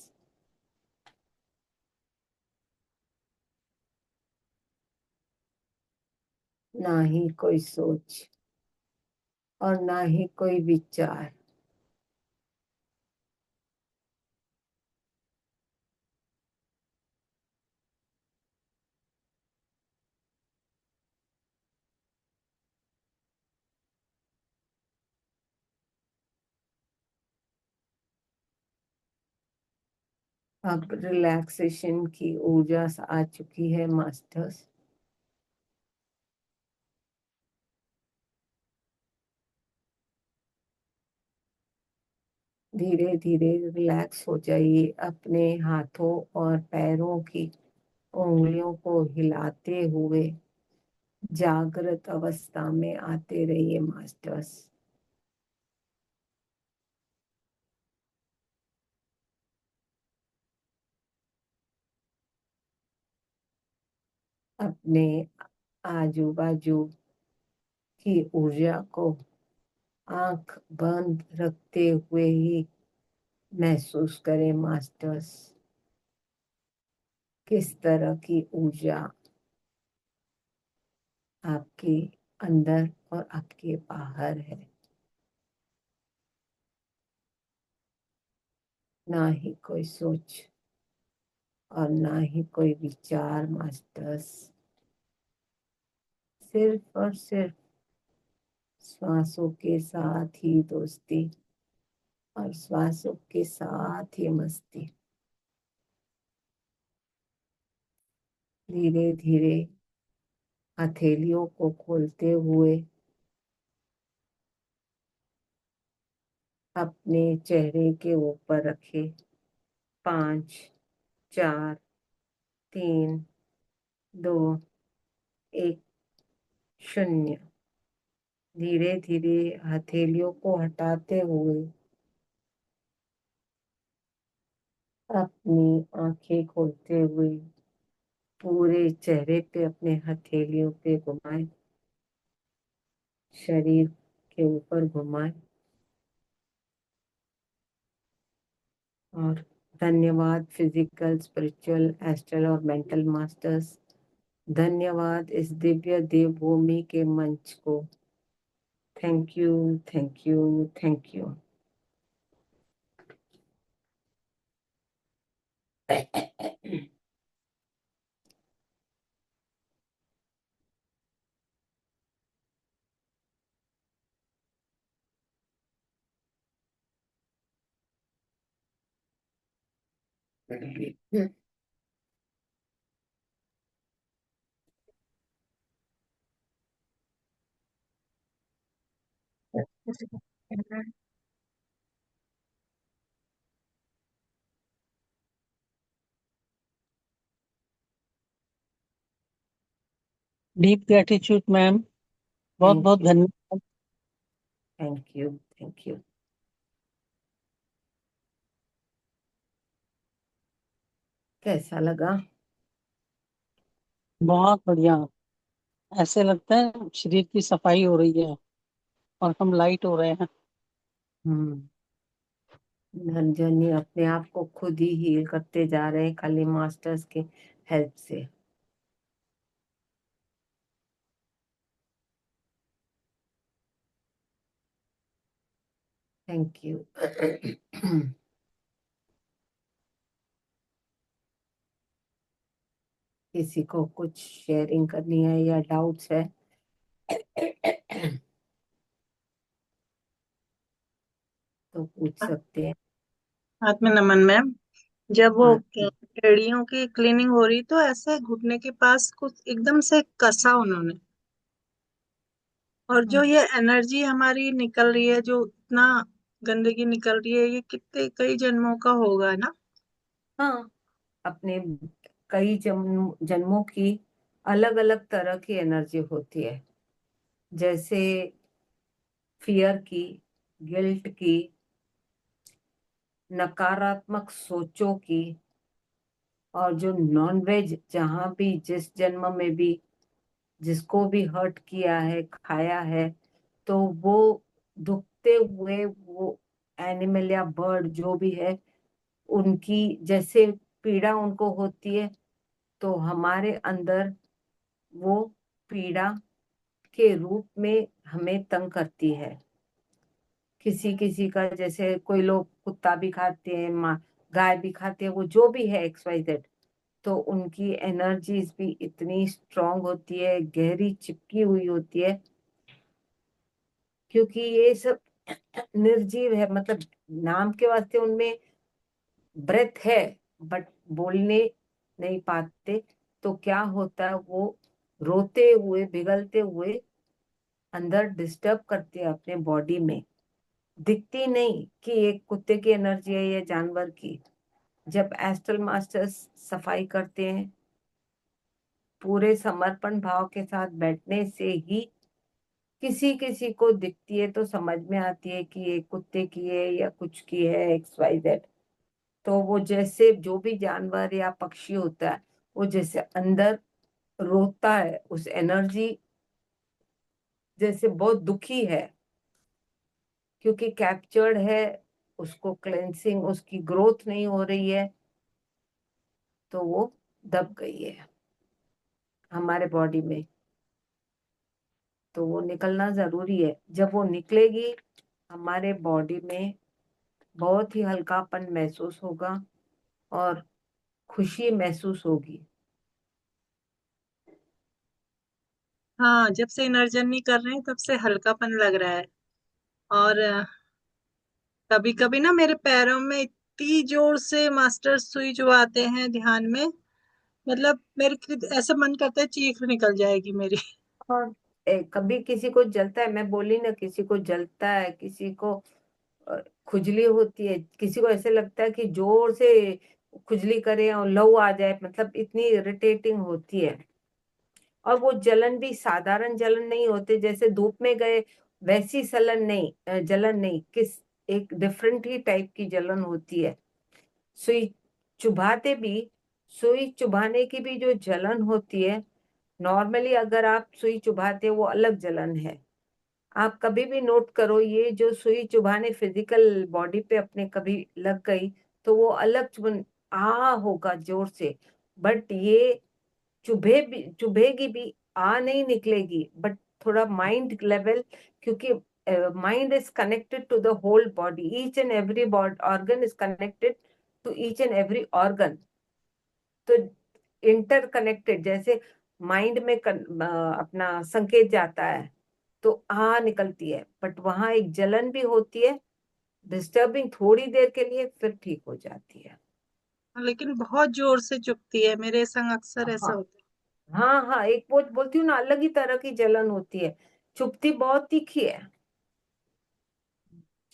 ना ही कोई सोच और ना ही कोई विचार। अब रिलैक्सेशन की ऊर्जा आ चुकी है मास्टर्स। धीरे धीरे रिलैक्स हो जाइए, अपने हाथों और पैरों की उंगलियों को हिलाते हुए जागृत अवस्था में आते रहिए मास्टर्स। अपने आजू बाजू की ऊर्जा को आंख बंद रखते हुए ही महसूस करें मास्टर्स। किस तरह की ऊर्जा आपके अंदर और आपके बाहर है। ना ही कोई सोच और ना ही कोई विचार मास्टर्स, सिर्फ और सिर्फ श्वासों के साथ ही दोस्ती और श्वासों के साथ ही मस्ती। धीरे धीरे हथेलियों को खोलते हुए अपने चेहरे के ऊपर रखे। 5, 4, 3, 2, 1, 0। धीरे धीरे हथेलियों को हटाते हुए अपनी आंखें खोलते हुए पूरे चेहरे पे अपने हथेलियों पे घुमाए, शरीर के ऊपर घुमाए। और धन्यवाद फिजिकल, स्पिरिचुअल, एस्ट्रल और मेंटल मास्टर्स। धन्यवाद इस दिव्य देवभूमि के मंच को। Thank you, thank you, thank you. Deep gratitude ma'am, बहुत थैंक बहुत यू, धन्यवाद। Thank you, thank you. कैसा लगा? बहुत बढ़िया। ऐसे लगता है शरीर की सफाई हो रही है और हम लाइट हो रहे हैं। हम्म। धनजनी अपने आप को खुद ही हील करते जा रहे हैं, खाली मास्टर्स के हेल्प से। Thank you. किसी को कुछ शेयरिंग करनी है या डाउट्स है? तो पूछ सकते हैं। आत्मनमन मैम, जब वो आत्म एड़ियों की क्लीनिंग हो रही तो ऐसे घुटने के पास कुछ एकदम से कसा उन्होंने, और जो ये एनर्जी हमारी निकल रही है, जो इतना गंदगी निकल रही है, ये कितने कई जन्मों का होगा ना। हाँ, अपने कई जन्मों की अलग अलग तरह की एनर्जी होती है। जैसे फियर की, गिल्ट की, नकारात्मक सोचों की, और जो नॉन वेज जहां भी जिस जन्म में भी जिसको भी हर्ट किया है, खाया है, तो वो दुखते हुए वो एनिमल या बर्ड जो भी है, उनकी जैसे पीड़ा उनको होती है, तो हमारे अंदर वो पीड़ा के रूप में हमें तंग करती है। किसी किसी का, जैसे कोई लोग कुत्ता भी खाते हैं, गाय भी खाते हैं, वो जो भी है XYZ, तो उनकी एनर्जीज भी इतनी स्ट्रांग होती है, गहरी चिपकी हुई होती है, क्योंकि ये सब निर्जीव है। मतलब नाम के वास्ते उनमें ब्रेथ है, बट बोलने नहीं पाते। तो क्या होता है, वो रोते हुए, पिघलते हुए अंदर डिस्टर्ब करते हैं अपने बॉडी में। दिखती नहीं कि एक कुत्ते की एनर्जी है या जानवर की। जब एस्ट्रल मास्टर्स सफाई करते हैं पूरे समर्पण भाव के साथ बैठने से ही किसी किसी को दिखती है, तो समझ में आती है कि ये कुत्ते की है या कुछ की है, XYZ। तो वो जैसे जो भी जानवर या पक्षी होता है, वो जैसे अंदर रोता है, उस एनर्जी जैसे बहुत दुखी है, क्योंकि कैप्चर्ड है, उसको क्लेंसिंग, उसकी ग्रोथ नहीं हो रही है, तो वो दब गई है हमारे बॉडी में, तो वो निकलना जरूरी है। जब वो निकलेगी हमारे बॉडी में बहुत ही हल्कापन महसूस होगा और खुशी महसूस होगी। हाँ, जब से इनर्जन नहीं कर रहे हैं तब से हल्कापन लग रहा है। और कभी कभी ना मेरे पैरों में इतनी जोर से मास्टर सुई जो आते हैं ध्यान में, मतलब मेरे ऐसा मन करता है चीख निकल जाएगी मेरी। और कभी किसी को जलता है, मैं बोली ना, किसी को जलता है, किसी को खुजली होती है, किसी को ऐसे लगता है कि जोर से खुजली करे और लहू आ जाए, मतलब इतनी इरिटेटिंग होती है। और वो जलन भी साधारण जलन नहीं होते, जैसे धूप में गए वैसी सलन नहीं, जलन नहीं, किस एक डिफरेंट ही टाइप की जलन होती है। सुई चुभाते भी, सुई चुभाने की भी जो जलन होती है, नॉर्मली अगर आप सुई चुभाते वो अलग जलन है। आप कभी भी नोट करो, ये जो सुई चुभाने फिजिकल बॉडी पे अपने कभी लग गई तो वो अलग चुभन होगा जोर से, बट ये चुभेगी भी, नहीं निकलेगी, बट थोड़ा माइंड लेवल, क्योंकि mind is connected to the whole body, each and every organ is connected to each and every organ. तो इंटरकनेक्टेड, जैसे माइंड में अपना संकेत जाता है तो निकलती है, बट वहां एक जलन भी होती है, डिस्टर्बिंग थोड़ी देर के लिए, फिर ठीक हो जाती है। लेकिन बहुत जोर से चुभती है, मेरे संग अक्सर ऐसा हाँ होता है। हाँ हाँ, एक वो बोलती हूँ ना, अलग ही तरह की जलन होती है। चुभती बहुत तीखी है,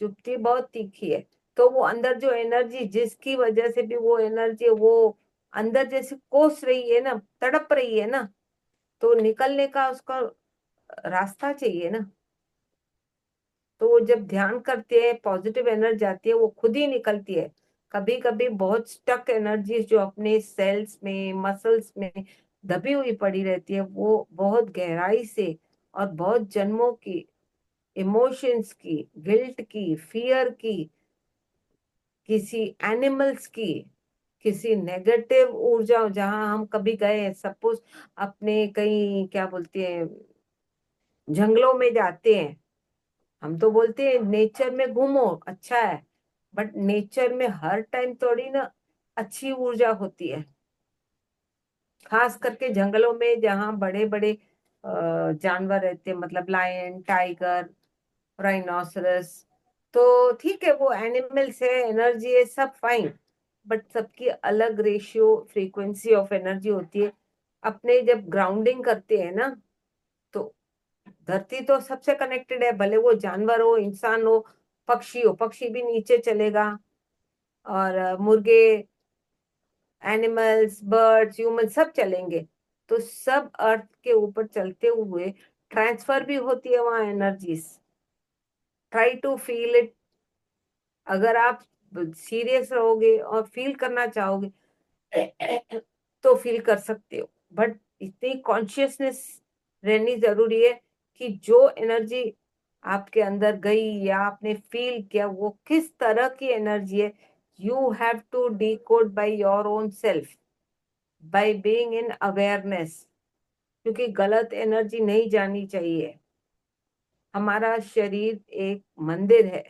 चुभती बहुत तीखी है। तो वो अंदर जो एनर्जी, जिसकी वजह से भी वो एनर्जी वो अंदर जैसे कोस रही है ना, तड़प रही है ना, तो निकलने का उसका रास्ता चाहिए ना। तो वो जब ध्यान करते हैं, पॉजिटिव एनर्जी आती है, वो खुद ही निकलती है। कभी कभी बहुत स्टक एनर्जी जो अपने सेल्स में, मसल्स में दबी हुई पड़ी रहती है, वो बहुत गहराई से और बहुत जन्मों की इमोशंस की, गिल्ट की, फियर की, किसी एनिमल्स की, किसी नेगेटिव ऊर्जा, जहां हम कभी गए सपोज अपने कहीं क्या बोलते हैं जंगलों में जाते हैं, हम तो बोलते हैं नेचर में घूमो अच्छा है, बट नेचर में हर टाइम थोड़ी ना अच्छी ऊर्जा होती है। खास करके जंगलों में जहाँ बड़े बड़े जानवर रहते हैं, मतलब लायन, टाइगर, राइनोसरस, तो ठीक है वो एनिमल्स है, एनर्जी है, सब फाइन, बट सबकी अलग रेशियो फ्रीक्वेंसी ऑफ एनर्जी होती है। अपने जब ग्राउंडिंग करते हैं ना, तो धरती तो सबसे कनेक्टेड है, भले वो जानवर हो, इंसान हो, पक्षी हो, पक्षी भी नीचे चलेगा, और मुर्गे, एनिमल्स, बर्ड्स, ह्यूमन सब चलेंगे। तो सब अर्थ के ऊपर चलते हुए ट्रांसफर भी होती है वहां energies. Try to feel it. अगर आप सीरियस रहोगे और फील करना चाहोगे तो फील कर सकते हो, बट इतनी कॉन्शियसनेस रहनी जरूरी है कि जो एनर्जी आपके अंदर गई या आपने फील किया वो किस तरह की एनर्जी है। You have to decode by your own self, by being in awareness, क्योंकि गलत एनर्जी नहीं जानी चाहिए। हमारा शरीर एक मंदिर है,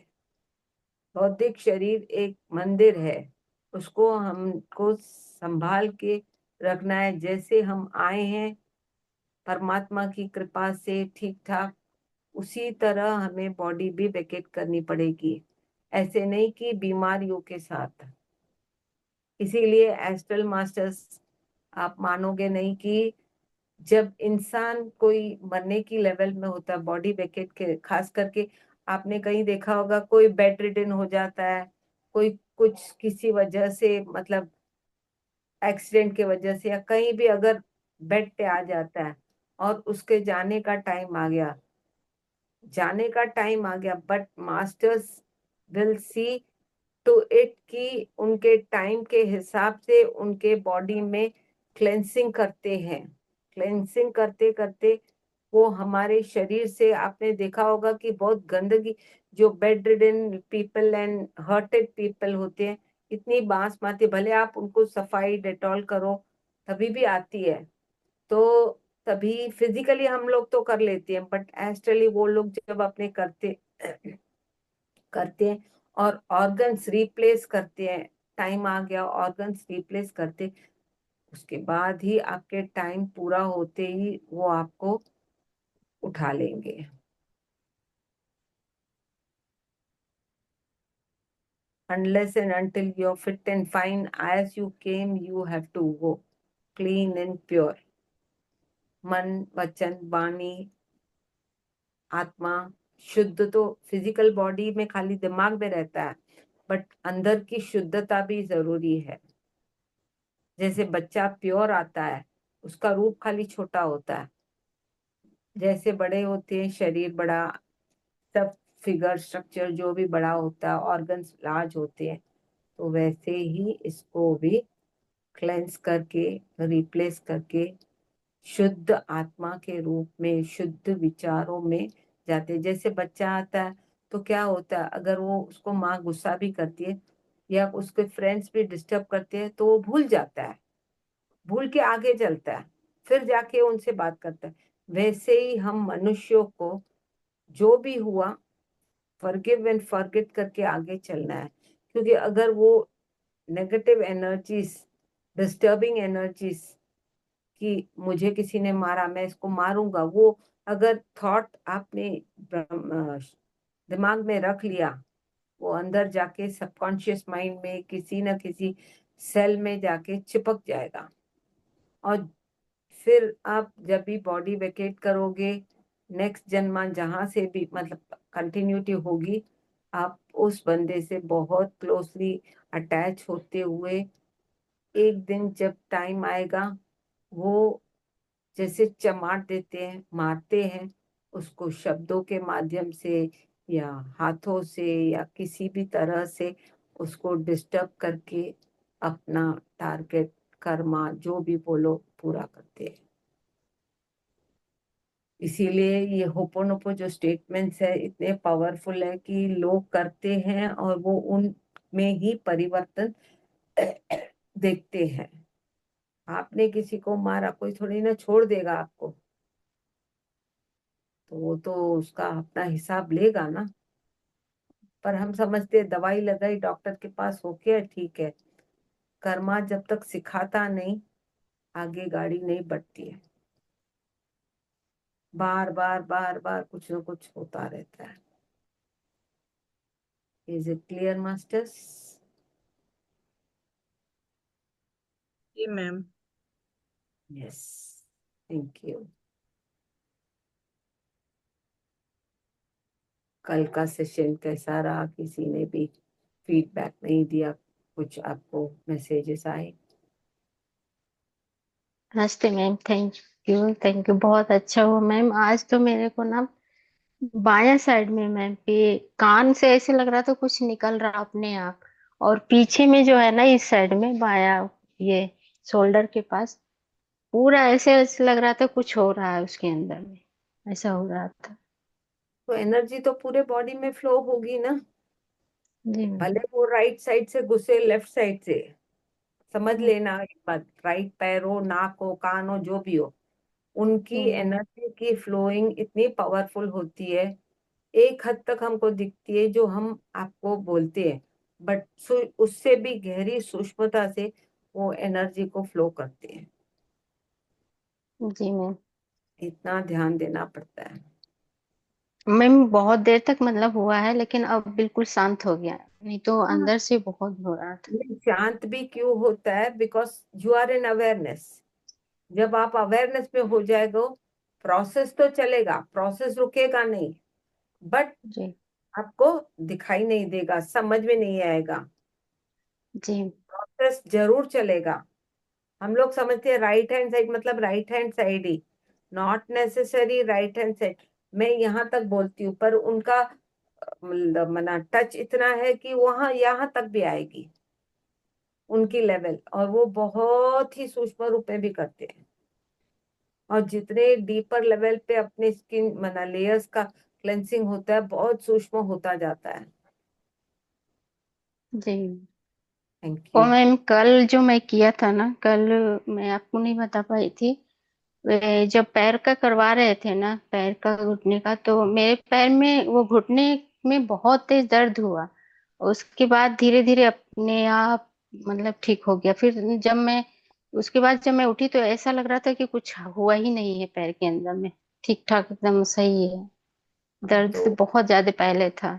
बौद्धिक शरीर एक मंदिर है, उसको हमको संभाल के रखना है। जैसे हम आए हैं परमात्मा की कृपा से ठीक ठाक, उसी तरह हमें बॉडी भी वेकेट करनी पड़ेगी, ऐसे नहीं कि बीमारियों के साथ। इसीलिए एस्ट्रल मास्टर्स, आप मानोगे नहीं कि जब इंसान कोई मरने की लेवल में होता है, बॉडी वेकेट के, खास करके आपने कहीं देखा होगा कोई बेड रिडन हो जाता है, कोई कुछ किसी वजह से, मतलब एक्सीडेंट की वजह से या कहीं भी अगर बेड पे आ जाता है और उसके जाने का टाइम आ गया, जाने का टाइम आ गया, but masters will see to it कि उनके टाइम के हिसाब से उनके बॉडी में क्लेंसिंग करते हैं। क्लेंसिंग करते करते वो हमारे शरीर से, आपने देखा होगा कि बहुत गंदगी, जो bed ridden people and hurted people होते हैं, इतनी बांस मारते, भले आप उनको सफाई डेटॉल करो, तभी भी आती है। तो तभी फिजिकली हम लोग तो कर लेते हैं, बट एस्ट्रली वो लोग जब अपने करते करते हैं और ऑर्गन्स रिप्लेस करते हैं, टाइम आ गया ऑर्गन्स रिप्लेस करते, उसके बाद ही आपके टाइम पूरा होते ही वो आपको उठा लेंगे। Unless and until you're fit and fine as you came, you have to go clean and pure. मन वचन वाणी आत्मा शुद्ध तो फिजिकल बॉडी में खाली दिमाग में रहता है, बट अंदर की शुद्धता भी जरूरी है। जैसे बच्चा प्योर आता है, उसका रूप खाली छोटा होता है, जैसे बड़े होते हैं शरीर बड़ा, सब फिगर स्ट्रक्चर जो भी बड़ा होता है, ऑर्गन्स लार्ज होते हैं, तो वैसे ही इसको भी क्लेंस करके रिप्लेस करके शुद्ध आत्मा के रूप में शुद्ध विचारों में जाते। जैसे बच्चा आता है तो क्या होता है, अगर वो उसको माँ गुस्सा भी करती है या उसके फ्रेंड्स भी डिस्टर्ब करते हैं तो वो भूल जाता है, भूल के आगे चलता है, फिर जाके उनसे बात करता है। वैसे ही हम मनुष्यों को जो भी हुआ फॉरगिव एंड फॉरगेट करके आगे चलना है। क्योंकि अगर वो नेगेटिव एनर्जीज, डिस्टर्बिंग एनर्जीज कि मुझे किसी ने मारा मैं इसको मारूंगा, वो अगर थॉट आपने दिमाग में रख लिया, वो अंदर जाके सबकॉन्शियस माइंड में किसी न किसी सेल में जाके चिपक जाएगा। और फिर आप जब भी बॉडी वेकेट करोगे, नेक्स्ट जन्म जहां से भी मतलब कंटिन्यूटी होगी, आप उस बंदे से बहुत क्लोजली अटैच होते हुए एक दिन जब टाइम आएगा, वो जैसे चमाट देते हैं, मारते हैं, उसको शब्दों के माध्यम से या हाथों से या किसी भी तरह से उसको डिस्टर्ब करके अपना टारगेट कर्मा जो भी बोलो पूरा करते हैं। इसीलिए ये होपोनोपो जो स्टेटमेंट्स है इतने पावरफुल है कि लोग करते हैं और वो उनमें ही परिवर्तन देखते हैं। आपने किसी को मारा, कोई थोड़ी ना छोड़ देगा आपको, तो वो तो उसका अपना हिसाब लेगा ना। पर हम समझते हैं दवाई लगाई डॉक्टर के पास होके ठीक है, कर्मा जब तक सिखाता नहीं आगे गाड़ी नहीं बढ़ती है, बार बार बार बार कुछ ना कुछ होता रहता है। Is it clear masters? जी मैम। Yes, thank you. कल का सेशन कैसा रहा? किसी ने भी फीडबैक नहीं दिया, कुछ आपको मैसेजेस आए? नमस्ते मैम, थैंक यू, बहुत अच्छा हुआ मैम। आज तो मेरे को ना बायां साइड में मैम पे कान से ऐसे लग रहा था कुछ निकल रहा अपने आप, और पीछे में जो है ना इस साइड में बायां, ये शोल्डर के पास पूरा ऐसे ऐसे लग रहा था कुछ हो रहा है उसके अंदर में, ऐसा हो रहा था। तो एनर्जी तो पूरे बॉडी में फ्लो होगी ना, जी मैम। भले वो राइट साइड से घुसे लेफ्ट साइड से। समझ हम्म, लेना एक बात, राइट पैर हो, नाक हो, कान हो, जो भी हो, उनकी जी मैम। एनर्जी की फ्लोइंग इतनी पावरफुल होती है। एक हद तक हमको दिखती है जो हम आपको बोलते हैं, बट उससे भी गहरी सूक्ष्मता से वो एनर्जी को फ्लो करते हैं। जी मैम। इतना ध्यान देना पड़ता है। मैम बहुत देर तक मतलब हुआ है, लेकिन अब बिल्कुल शांत हो गया, नहीं तो हाँ, अंदर से बहुत हो रहा था। ये शांत भी क्यों होता है? Because you are in awareness. जब आप अवेयरनेस में हो जाएगा, प्रोसेस तो चलेगा, प्रोसेस रुकेगा नहीं, बट जी। आपको दिखाई नहीं देगा, समझ में नहीं आएगा, जी। प्रोसेस जरूर चलेगा। हम लोग समझते हैं राइट हैंड साइड मतलब right hand side he, not necessary right hand side. मैं यहाँ तक बोलती हूँ, पर उनका मतलब मना टच इतना है कि वहां यहाँ तक भी आएगी उनकी लेवल, और वो बहुत ही सूक्ष्म रूप में भी करते हैं। और जितने डीपर लेवल पे अपने स्किन मना लेयर्स का क्लेंसिंग होता है, बहुत सूक्ष्म होता जाता है। जी। थैंक ओ यू। मैम, कल जो मैं किया था ना, कल मैं आपको नहीं बता पाई थी। वे जब पैर का करवा रहे थे ना, पैर का घुटने का, तो मेरे पैर में वो घुटने में बहुत तेज दर्द हुआ। उसके बाद धीरे धीरे अपने आप मतलब ठीक हो गया। फिर जब मैं उसके बाद जब मैं उठी तो ऐसा लग रहा था कि कुछ हुआ ही नहीं है पैर के अंदर में। ठीक ठाक एकदम सही है। दर्द तो तो बहुत ज्यादा पहले था।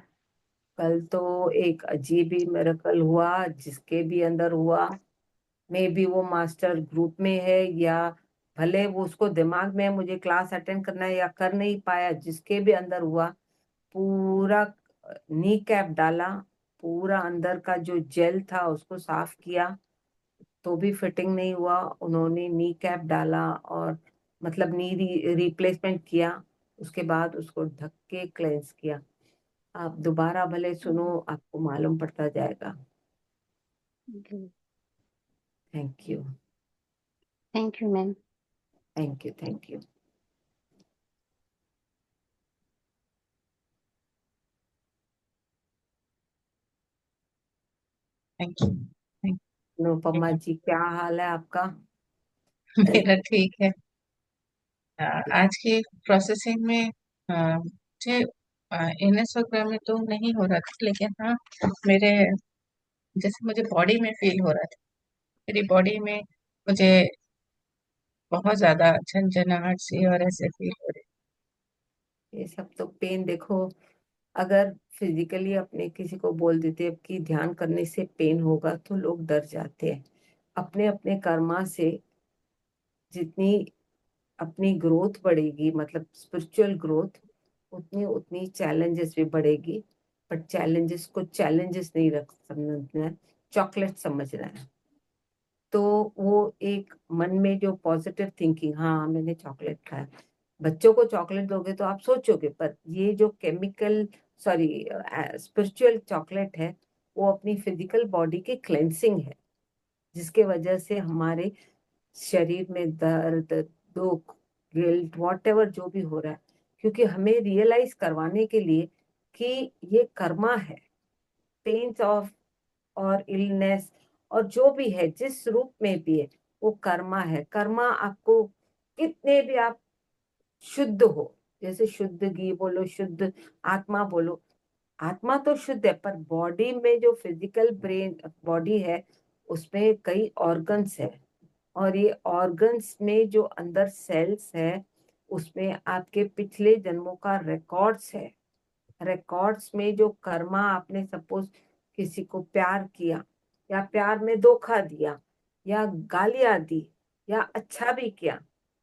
कल तो एक अजीब ही मिरेकल हुआ, जिसके भी अंदर हुआ। मे बी वो मास्टर ग्रुप में है, या भले वो उसको दिमाग में है मुझे क्लास अटेंड करना है, या कर नहीं पाया, जिसके भी अंदर हुआ, पूरा नी कैप डाला, पूरा अंदर का जो जेल था उसको साफ किया, तो भी फिटिंग नहीं हुआ। उन्होंने नी कैप डाला और मतलब नी रिप्लेसमेंट किया। उसके बाद उसको ढक के क्लेंस किया। आप दोबारा भले सुनो, आपको मालूम पड़ता जाएगा। Thank you. Thank you ma'am. Thank you. Thank you. Thank you. Thank Anupama ji, क्या हाल है आपका? मेरा ठीक है। आज की प्रोसेसिंग में मुझे एनएस वगैरह में तो नहीं हो रहा था, लेकिन हाँ, मेरे जैसे मुझे बॉडी में फील हो रहा था। मेरी बॉडी में मुझे बहुत ज्यादा झंझनाहट सी और ऐसे फील हो रही। ये सब तो पेन देखो, अगर फिजिकली अपने किसी को बोल देते कि ध्यान करने से पेन होगा तो लोग डर जाते हैं। अपने अपने कर्मा से जितनी अपनी ग्रोथ बढ़ेगी, मतलब स्पिरिचुअल ग्रोथ, उतनी उतनी चैलेंजेस भी बढ़ेगी। बट चैलेंजेस को चैलेंजेस नहीं रख समझना है, चॉकलेट समझना है। तो वो एक मन में जो पॉजिटिव थिंकिंग, हाँ मैंने चॉकलेट खाया। बच्चों को चॉकलेट दोगे तो आप सोचोगे, पर ये जो केमिकल, सॉरी, स्पिरिचुअल चॉकलेट है, वो अपनी फिजिकल बॉडी की क्लेंसिंग है, जिसके वजह से हमारे शरीर में दर्द, दुख, गिल्ट, वॉट एवर जो भी हो रहा है, क्योंकि हमें रियलाइज करवाने के लिए कि ये कर्मा है, पेन्स ऑफ और इलनेस और जो भी है, जिस रूप में भी है, वो कर्मा है। कर्मा आपको कितने भी आप शुद्ध हो, जैसे शुद्ध घी बोलो, शुद्ध आत्मा बोलो, आत्मा तो शुद्ध है, पर बॉडी में जो फिजिकल ब्रेन बॉडी है, उसमें कई ऑर्गन्स है, और ये ऑर्गन्स में जो अंदर सेल्स है, उसमें आपके पिछले जन्मों का रिकॉर्ड्स है। रिकॉर्ड्स में जो कर्मा, आपने सपोज किसी को प्यार किया, या प्यार में धोखा दिया, या गालियां दी, या अच्छा भी किया,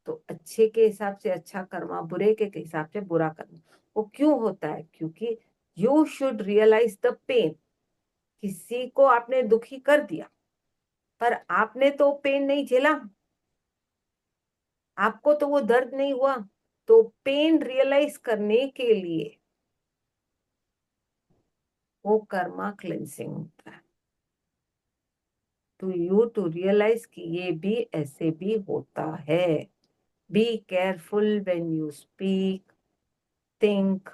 तो अच्छे के हिसाब से अच्छा कर्मा, बुरे के हिसाब से बुरा कर्मा। वो क्यों होता है? क्योंकि you should realise the pain. किसी को आपने दुखी कर दिया, पर आपने तो पेन नहीं झेला, आपको तो वो दर्द नहीं हुआ। तो पेन रियलाइज करने के लिए वो कर्मा क्लेंसिंग होता है। टू यू टू रियलाइज कि ये भी ऐसे भी होता है। Be careful when you speak, think,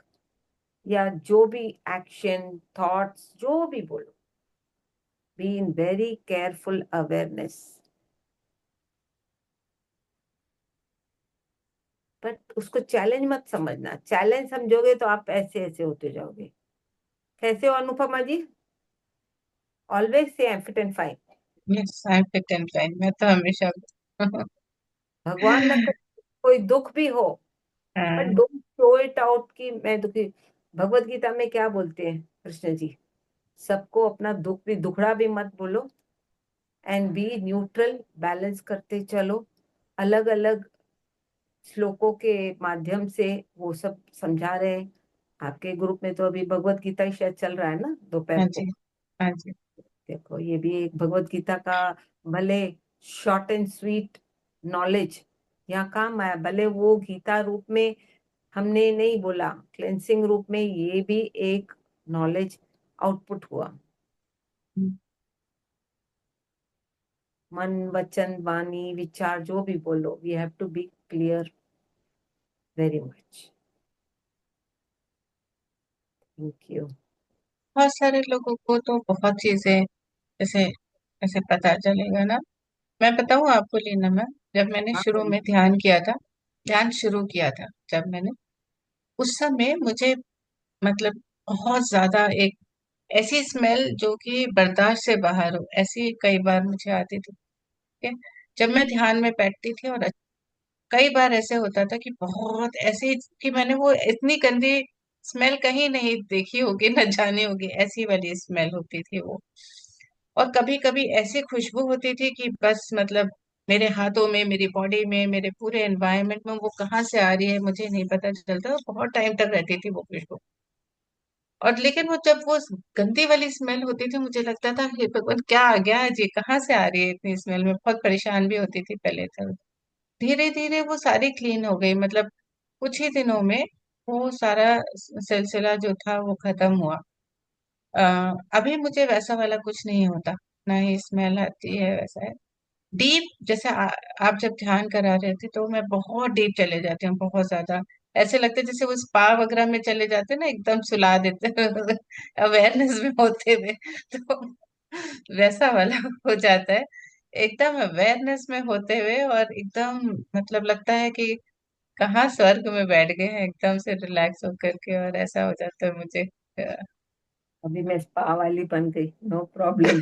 या जो भी एक्शन, थॉट्स, जो भी बोलो, be in very careful awareness. But उसको चैलेंज मत समझना, चैलेंज समझोगे तो आप ऐसे ऐसे होते जाओगे। कैसे हो अनुपमा जी? ऑलवेज से fit and fine. Yes, I am fit and fine. मैं तो हमेशा भगवान ना करे कोई दुख भी हो, बट हाँ, डोंट शो इट आउट कि मैं दुखी। भगवत गीता में क्या बोलते हैं कृष्ण जी? सबको अपना दुख भी, दुखड़ा भी मत बोलो, एंड बी न्यूट्रल, बैलेंस करते चलो। अलग अलग श्लोकों के माध्यम से वो सब समझा रहे हैं। आपके ग्रुप में तो अभी भगवत गीता ही शायद चल रहा है ना दोपहर हाँ को? जी, हाँ जी। देखो, ये भी एक भगवत गीता का, भले शॉर्ट एंड स्वीट नॉलेज यहाँ काम आया, भले वो गीता रूप में हमने नहीं बोला, क्लेंसिंग रूप में ये भी एक नॉलेज आउटपुट हुआ। मन, वचन, वाणी, विचार, जो भी बोलो, we have to be clear very much. Thank you. बहुत सारे लोगों को तो बहुत चीजें, जैसे ऐसे पता चलेगा ना। मैं बताऊँ आपको लीना मैम, जब मैंने हाँ शुरू बोलिए। में ध्यान किया था, ध्यान शुरू किया था जब मैंने, उस समय मुझे मतलब बहुत ज्यादा एक ऐसी स्मेल जो कि बर्दाश्त से बाहर हो, ऐसी कई बार मुझे आती थी। ठीक है, जब मैं ध्यान में बैठती थी, और कई बार ऐसे होता था कि बहुत ऐसे कि मैंने वो इतनी गंदी स्मेल कहीं नहीं देखी होगी, न जानी होगी, ऐसी वाली स्मेल होती थी वो। और कभी कभी ऐसी खुशबू होती थी कि बस मतलब मेरे हाथों में, मेरी बॉडी में, मेरे पूरे एनवायरनमेंट में वो कहाँ से आ रही है मुझे नहीं पता चलता, और बहुत टाइम तक रहती थी वो खुशबू। और लेकिन वो जब वो गंदी वाली स्मेल होती थी, मुझे लगता था हे भगवान क्या आ गया है, ये कहाँ से आ रही है इतनी स्मेल, में बहुत परेशान भी होती थी पहले तो। धीरे धीरे वो सारी क्लीन हो गई, मतलब कुछ ही दिनों में वो सारा सिलसिला जो था वो खत्म हुआ। अभी मुझे वैसा वाला कुछ नहीं होता, ना ही स्मेल आती है वैसा है। डीप जैसे आप जब ध्यान करा रहे थे तो मैं बहुत डीप चले जाती हूँ, बहुत ज्यादा। ऐसे लगता है जैसे वो स्पा वगैरह में चले जाते हैं ना, एकदम सुला देते हैं अवेयरनेस में होते हुए। तो वैसा वाला हो जाता है, एकदम अवेयरनेस में होते हुए, और एकदम मतलब लगता है कि कहाँ स्वर्ग में बैठ गए हैं, एकदम से रिलैक्स होकर के, और ऐसा हो जाता है मुझे। अभी मैं स्पा वाली बन गई, नो प्रॉब्लम।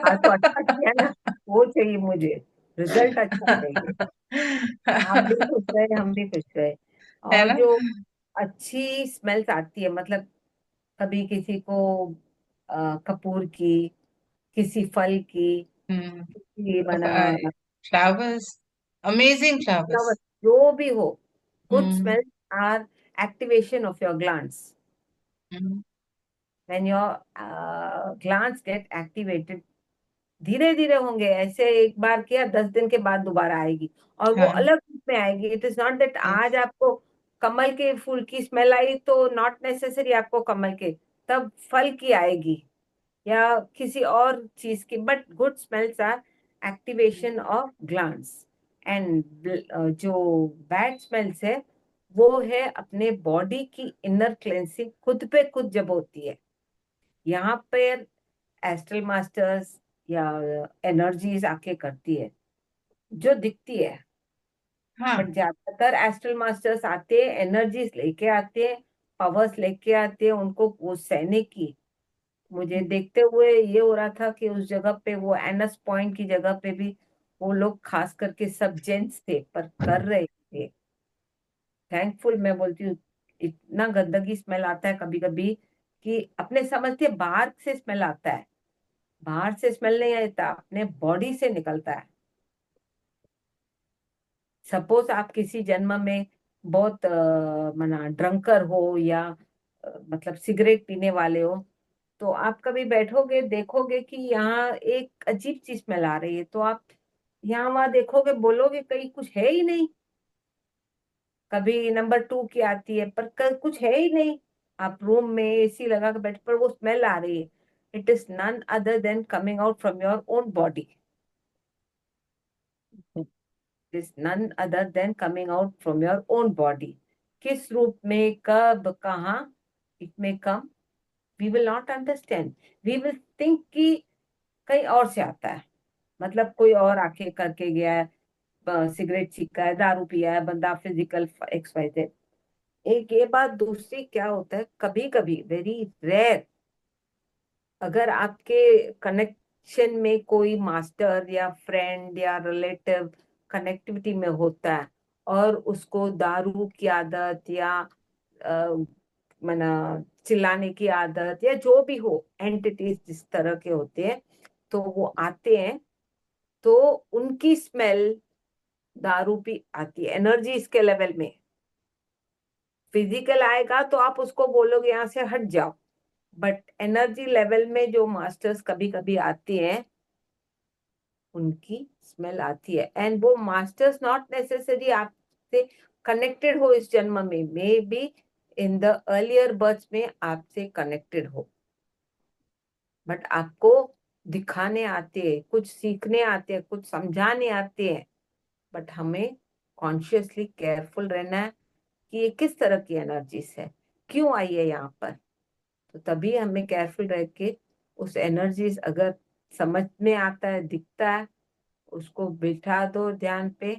हाँ तो अच्छा किया ना, वो चाहिए मुझे, रिजल्ट अच्छा चाहिए। आप भी खुश रहे, हम भी खुश रहे। है और ना। जो अच्छी स्मेल्स आती है, मतलब कभी किसी को कपूर की, किसी फल की, हम्म। किसी मना फ्लावर्स, अमेजिंग flower, फ्लावर्स। जो भी हो, good hmm. Smells are activation of your glands. Hmm. When your glands get activated, धीरे धीरे होंगे ऐसे, एक बार किया 10 दिन के बाद दोबारा आएगी, और वो हाँ। अलग रूप में आएगी। It is not that yes. आज आपको कमल के फूल की स्मेल आई तो नॉट नेसेसरी आपको कमल के, तब फल की आएगी या किसी और चीज की। But good smells are activation of glands. And जो बैड स्मेल्स है वो है अपने बॉडी की इनर क्लेंसिंग, खुद पे खुद जब होती है। यहाँ पे एस्ट्रल मास्टर्स या एनर्जीज आके करती है जो दिखती है। हाँ। बट ज्यादातर एस्ट्रल मास्टर्स आते हैं, एनर्जीज लेके आते हैं, पावर्स लेके आते हैं, उनको वो सहने की। मुझे देखते हुए ये हो रहा था कि उस जगह पे, वो एनस पॉइंट की जगह पे भी वो लोग खास करके सब जेंट्स थे पर कर रहे थे। थैंकफुल मैं बोलती हूँ। इतना गंदगी स्मेल आता है कभी कभी कि अपने समझते हैं बाहर से स्मेल आता है, बाहर से स्मेल नहीं आता, अपने बॉडी से निकलता है। सपोज आप किसी जन्म में बहुत मना ड्रंकर हो या मतलब सिगरेट पीने वाले हो, तो आप कभी बैठोगे देखोगे कि यहाँ एक अजीब सी स्मेल आ रही है, तो आप यहाँ वहां देखोगे, बोलोगे कहीं कुछ है ही नहीं। कभी नंबर 2 की आती है पर कुछ है ही नहीं। आप रूम में एसी लगा के बैठे पर वो स्मेल आ रही है। It is none other than coming out from your own body. Is none other than coming out from your own body. किस रूप में, कब, कहाँ it may come, we will not understand. We will think कि कहीं और से आता है, मतलब कोई और आके करके गया है, सिगरेट छीका है, दारू पिया है बंदा, फिजिकल एक्सरसाइज। एक ये बात। दूसरी क्या होता है, कभी कभी, वेरी रेयर, अगर आपके कनेक्शन में कोई मास्टर या फ्रेंड या रिलेटिव कनेक्टिविटी में होता है और उसको दारू की आदत या अ, मना चिल्लाने की आदत या जो भी हो, एंटिटीज जिस तरह के होते हैं, तो वो आते हैं, तो उनकी स्मेल दारू पी आती है। एनर्जी इसके लेवल में फिजिकल आएगा तो आप उसको बोलोगे यहाँ से हट जाओ, बट एनर्जी लेवल में जो मास्टर्स कभी कभी आते हैं उनकी स्मेल आती है। एंड वो मास्टर्स नॉट नेसेसरी आपसे कनेक्टेड हो इस जन्म में, may be in the earlier birth में आपसे कनेक्टेड हो, बट आपको दिखाने आते हैं, कुछ सीखने आते हैं, कुछ समझाने आते हैं। बट हमें कॉन्शियसली केयरफुल रहना है कि ये किस तरह की एनर्जीज है, क्यों आई है यहाँ पर। तो तभी हमें केयरफुल रह के उस एनर्जीज, अगर समझ में आता है, दिखता है, उसको बिठा दो ध्यान पे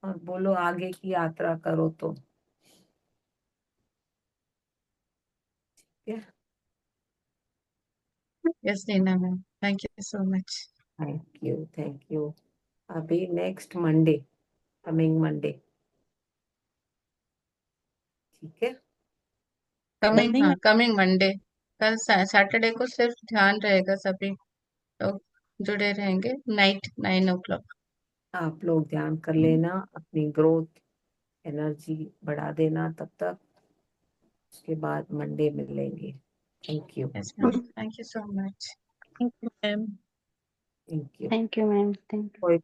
और बोलो आगे की यात्रा करो। तो yes Reena ma'am, thank you so much. Thank you, thank you. अभी नेक्स्ट मंडे, कमिंग मंडे, ठीक है। नहीं कमिंग मंडे, कल सैटरडे को सिर्फ ध्यान रहेगा, सभी लोग जुड़े रहेंगे 9 o'clock। आप लोग ध्यान कर लेना, अपनी ग्रोथ एनर्जी बढ़ा देना तब तक। उसके बाद मंडे मिलेंगे। Thank you, yes ma'am, thank you so much. Thank you ma'am. Thank you. Thank you ma'am, thank you. कोई